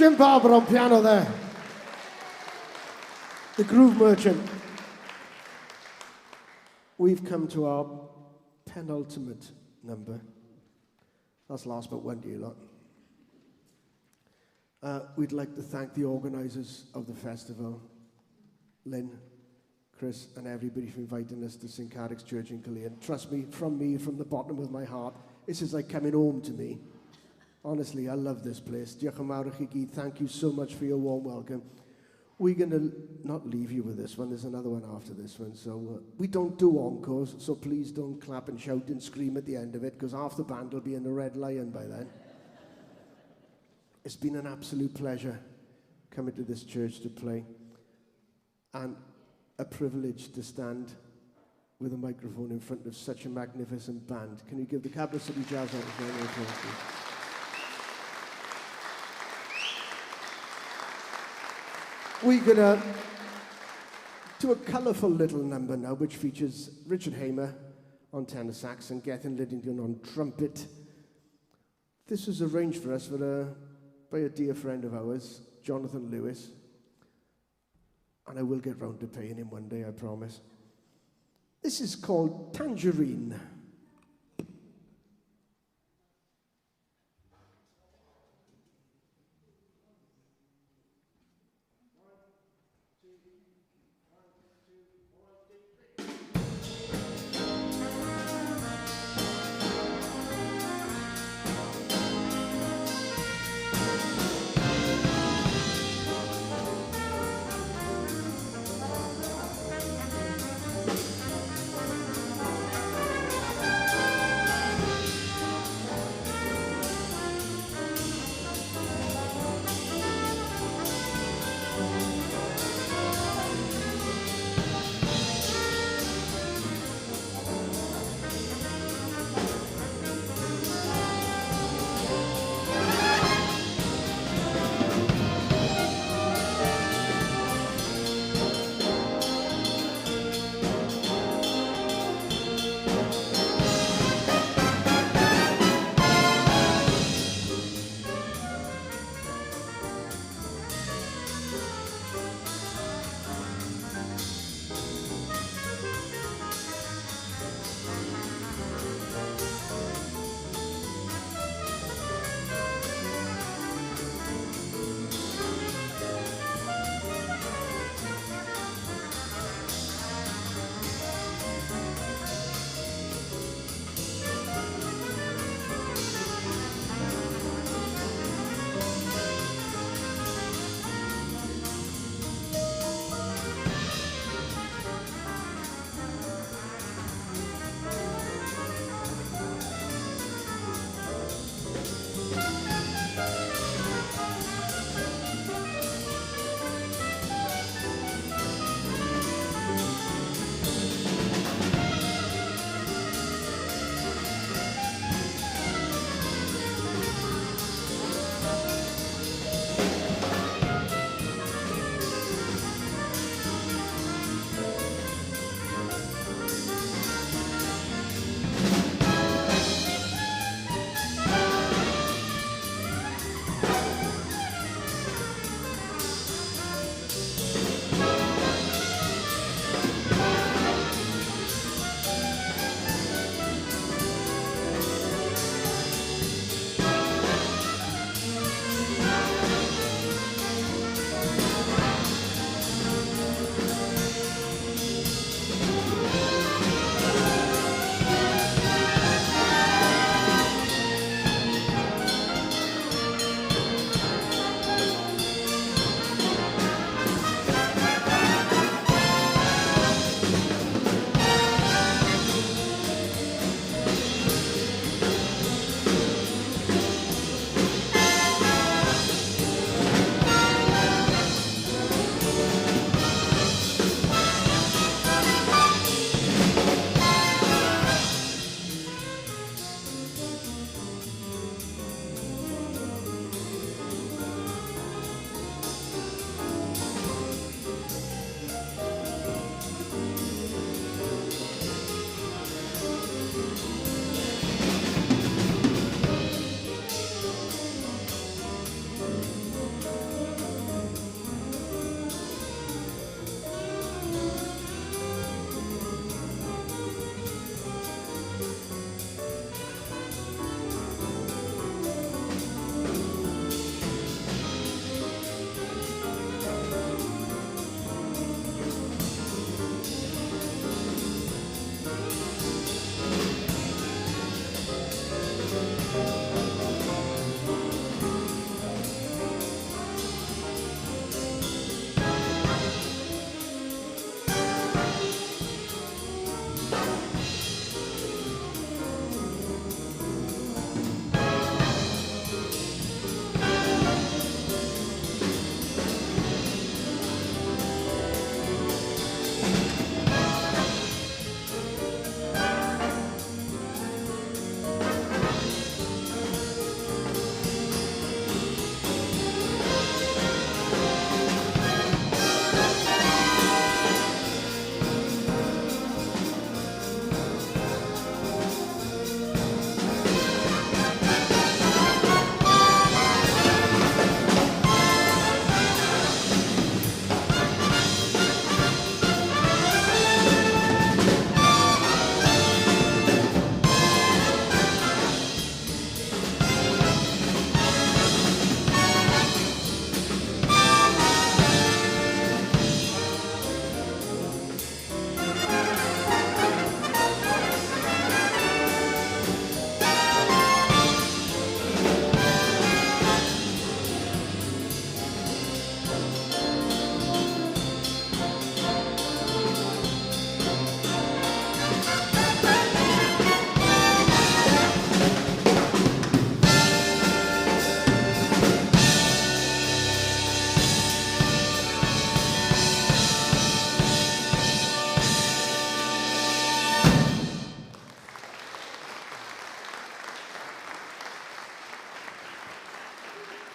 Jim Barber on piano there. The Groove Merchant. We've come to our penultimate number. That's last but one, dear lot. We'd like to thank the organisers of the festival, Lynn, Chris, and everybody for inviting us to St Cadoc's Church in Caerleon. Trust me, from the bottom of my heart, this is like coming home to me. Honestly, I love this place. Diolch yn fawr i chi gyd. Thank you so much for your warm welcome. We're going to not leave you with this one. There's another one after this one. So we don't do encores, so please don't clap and shout and scream at the end of it, because half the band will be in the Red Lion by then. It's been an absolute pleasure coming to this church to play, and a privilege to stand with a microphone in front of such a magnificent band. Can you give the Capital City Jazz Orchestra a round of applause, please? We're going to do a colourful little number now, which features Richard Hamer on tenor sax and Gethin Liddington on trumpet. This was arranged for us by a dear friend of ours, Jonathan Lewis. And I will get round to paying him one day, I promise. This is called Tangerine.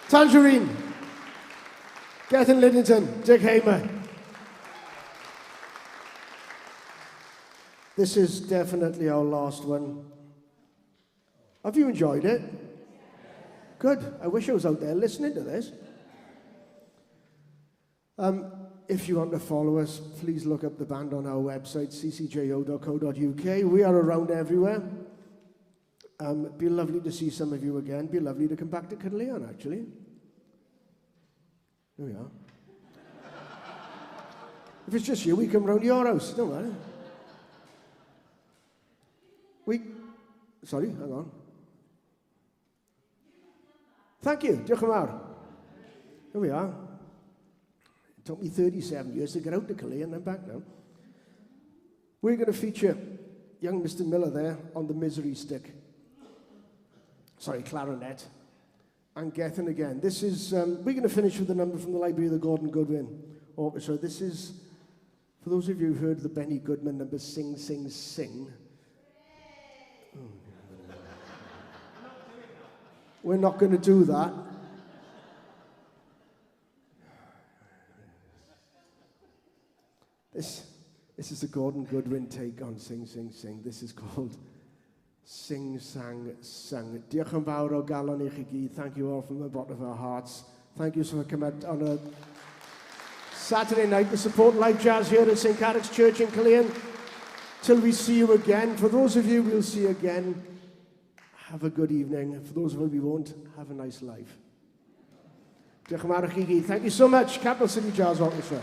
Tangerine. Gethin Liddington. Dick Hamer. This is definitely our last one. Have you enjoyed it? Good. I wish I was out there listening to this. If you want to follow us, please look up the band on our website, ccjo.co.uk. We are around everywhere. It'd be lovely to see some of you again. It'd be lovely to come back to Caerleon, actually. Here we are. If it's just you, we come round your house. Don't worry. Sorry, hang on. Thank you. Diolch yn fawr. Here we are. It took me 37 years to get out to Caerleon. I'm back now. We're going to feature young Mr. Miller there on the misery stick. Sorry, clarinet. And Gethin again. This is, we're going to finish with a number from the Library of the Gordon Goodwin Orchestra. This is, for those of you who've heard the Benny Goodman number, Sing, Sing, Sing. We're not going to do that. This is the Gordon Goodwin take on Sing, Sing, Sing. This is called Sing, Sang, Sung. Diolch yn fawr o galon i chi gyd. Thank you all from the bottom of our hearts. Thank you for coming out on a Saturday night to support live jazz here at St. Cadoc's Church in Caerleon. Till we see you again. For those of you we'll see again, have a good evening. For those of you we won't, have a nice life. Diolch yn fawr i chi gyd. Thank you so much, Capital City Jazz Orchestra.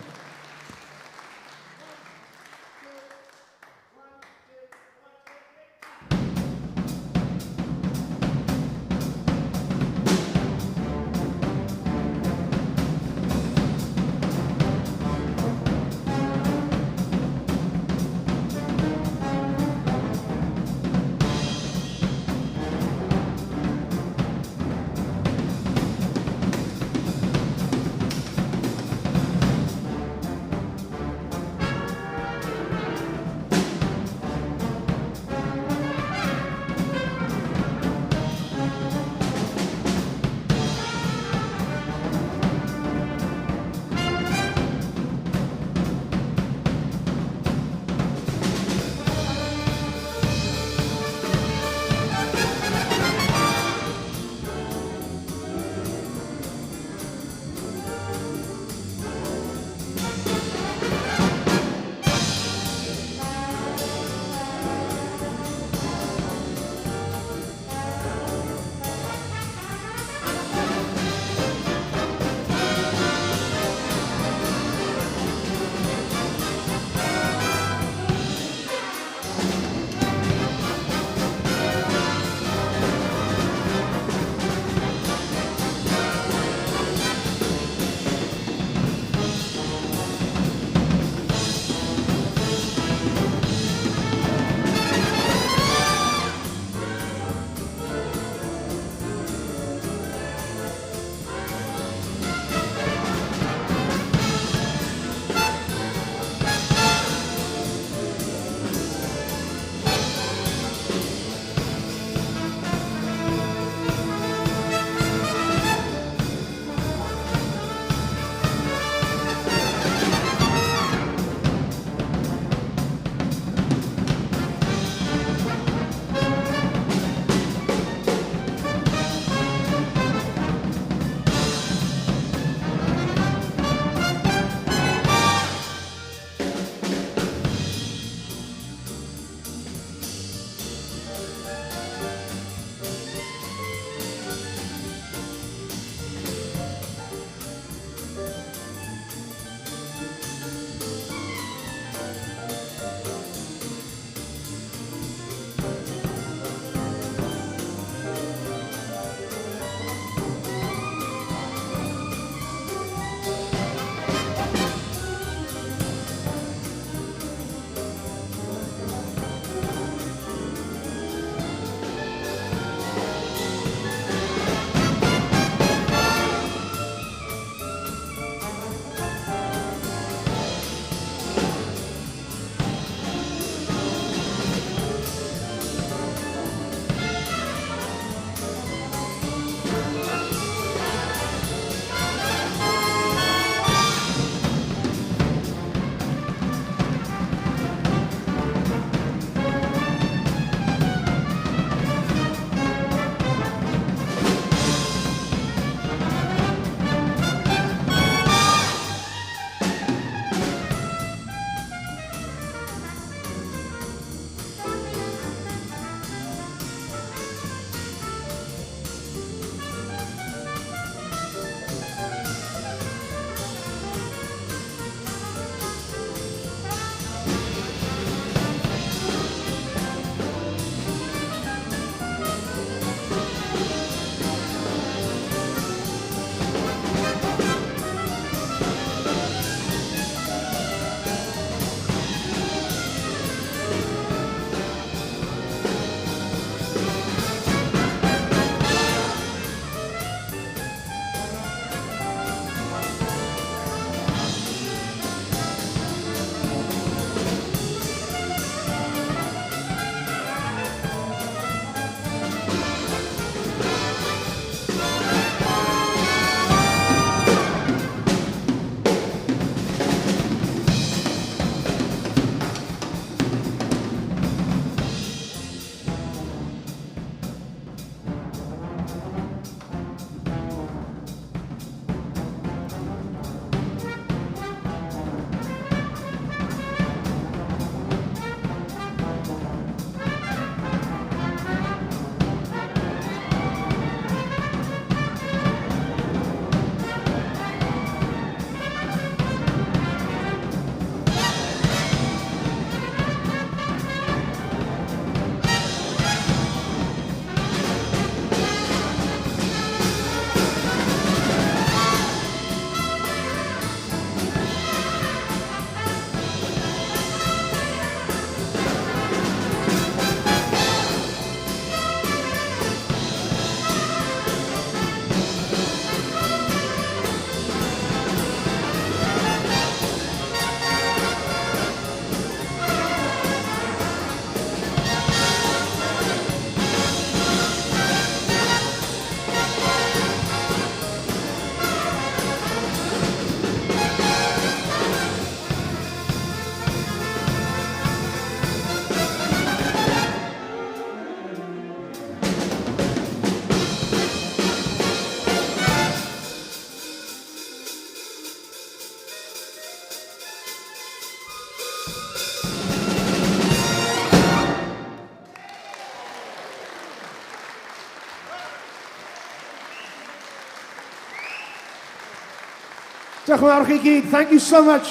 Diolch yn fawr chi gyd. Thank you so much.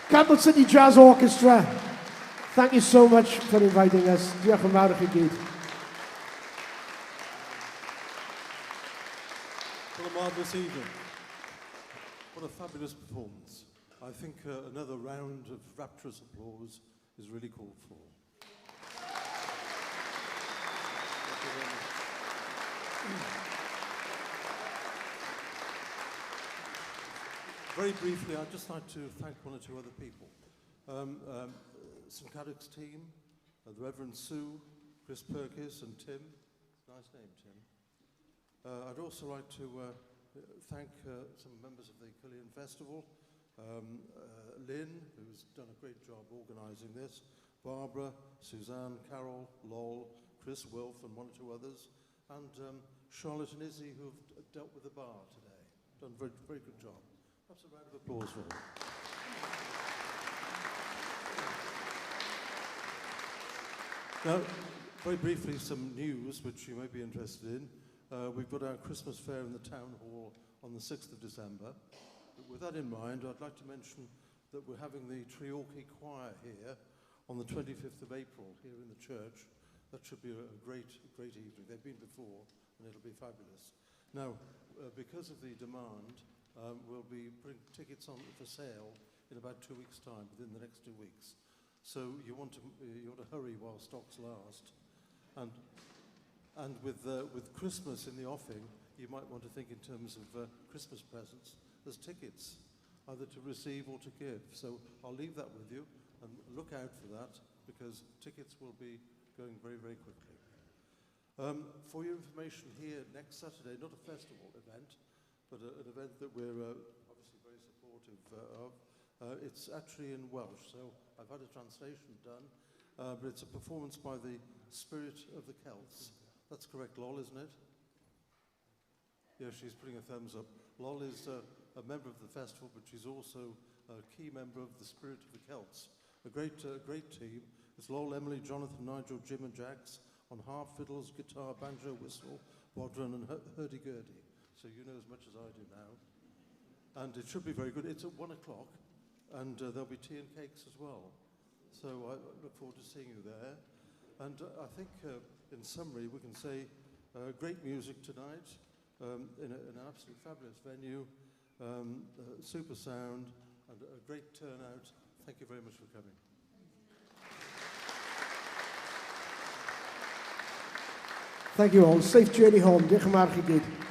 Capital City Jazz Orchestra. Thank you so much for inviting us. Diolch yn fawr chi gyd. What a marvellous evening. What a fabulous performance. I think another round of rapturous applause is really called for. Very briefly, I'd just like to thank one or two other people. St. Cadoc's team, the Reverend Sue, Chris Perkis and Tim. Nice name, Tim. I'd also like to thank some members of the Caerleon Festival, Lynn, who's done a great job organising this, Barbara, Suzanne, Carol, Lol, Chris Wilf and one or two others, and Charlotte and Izzy, who've dealt with the bar today. Done a very, very good job. Perhaps a round of applause for them. Now, very briefly, some news which you may be interested in. We've got our Christmas fair in the town hall on the 6th of December. But with that in mind, I'd like to mention that we're having the Treorchy Choir here on the 25th of April here in the church. That should be a great evening. They've been before, and it'll be fabulous. Now, because of the demand, we'll be putting tickets on for sale in about 2 weeks' time, within the next 2 weeks. So you want to hurry while stocks last. And with Christmas in the offing, you might want to think in terms of Christmas presents. There's tickets, either to receive or to give. So I'll leave that with you, and look out for that, because tickets will be going very, very quickly. For your information here, next Saturday, not a festival event, but an event that we're obviously very supportive of. It's actually in Welsh, so I've had a translation done, but it's a performance by the Spirit of the Celts. That's correct, Lol, isn't it? Yeah, she's putting a thumbs up. Lol is a member of the festival, but she's also a key member of the Spirit of the Celts. A great team. It's Lol, Emily, Jonathan, Nigel, Jim and Jax on harp, fiddles, guitar, banjo, whistle, bodhran and hurdy-gurdy. So you know as much as I do now. And it should be very good. It's at 1 o'clock, and there'll be tea and cakes as well. So I look forward to seeing you there. And I think, in summary, we can say great music tonight in an absolutely fabulous venue, super sound, and a great turnout. Thank you very much for coming. Thank you all. Safe journey home. Diolch yn fawr chi gyd.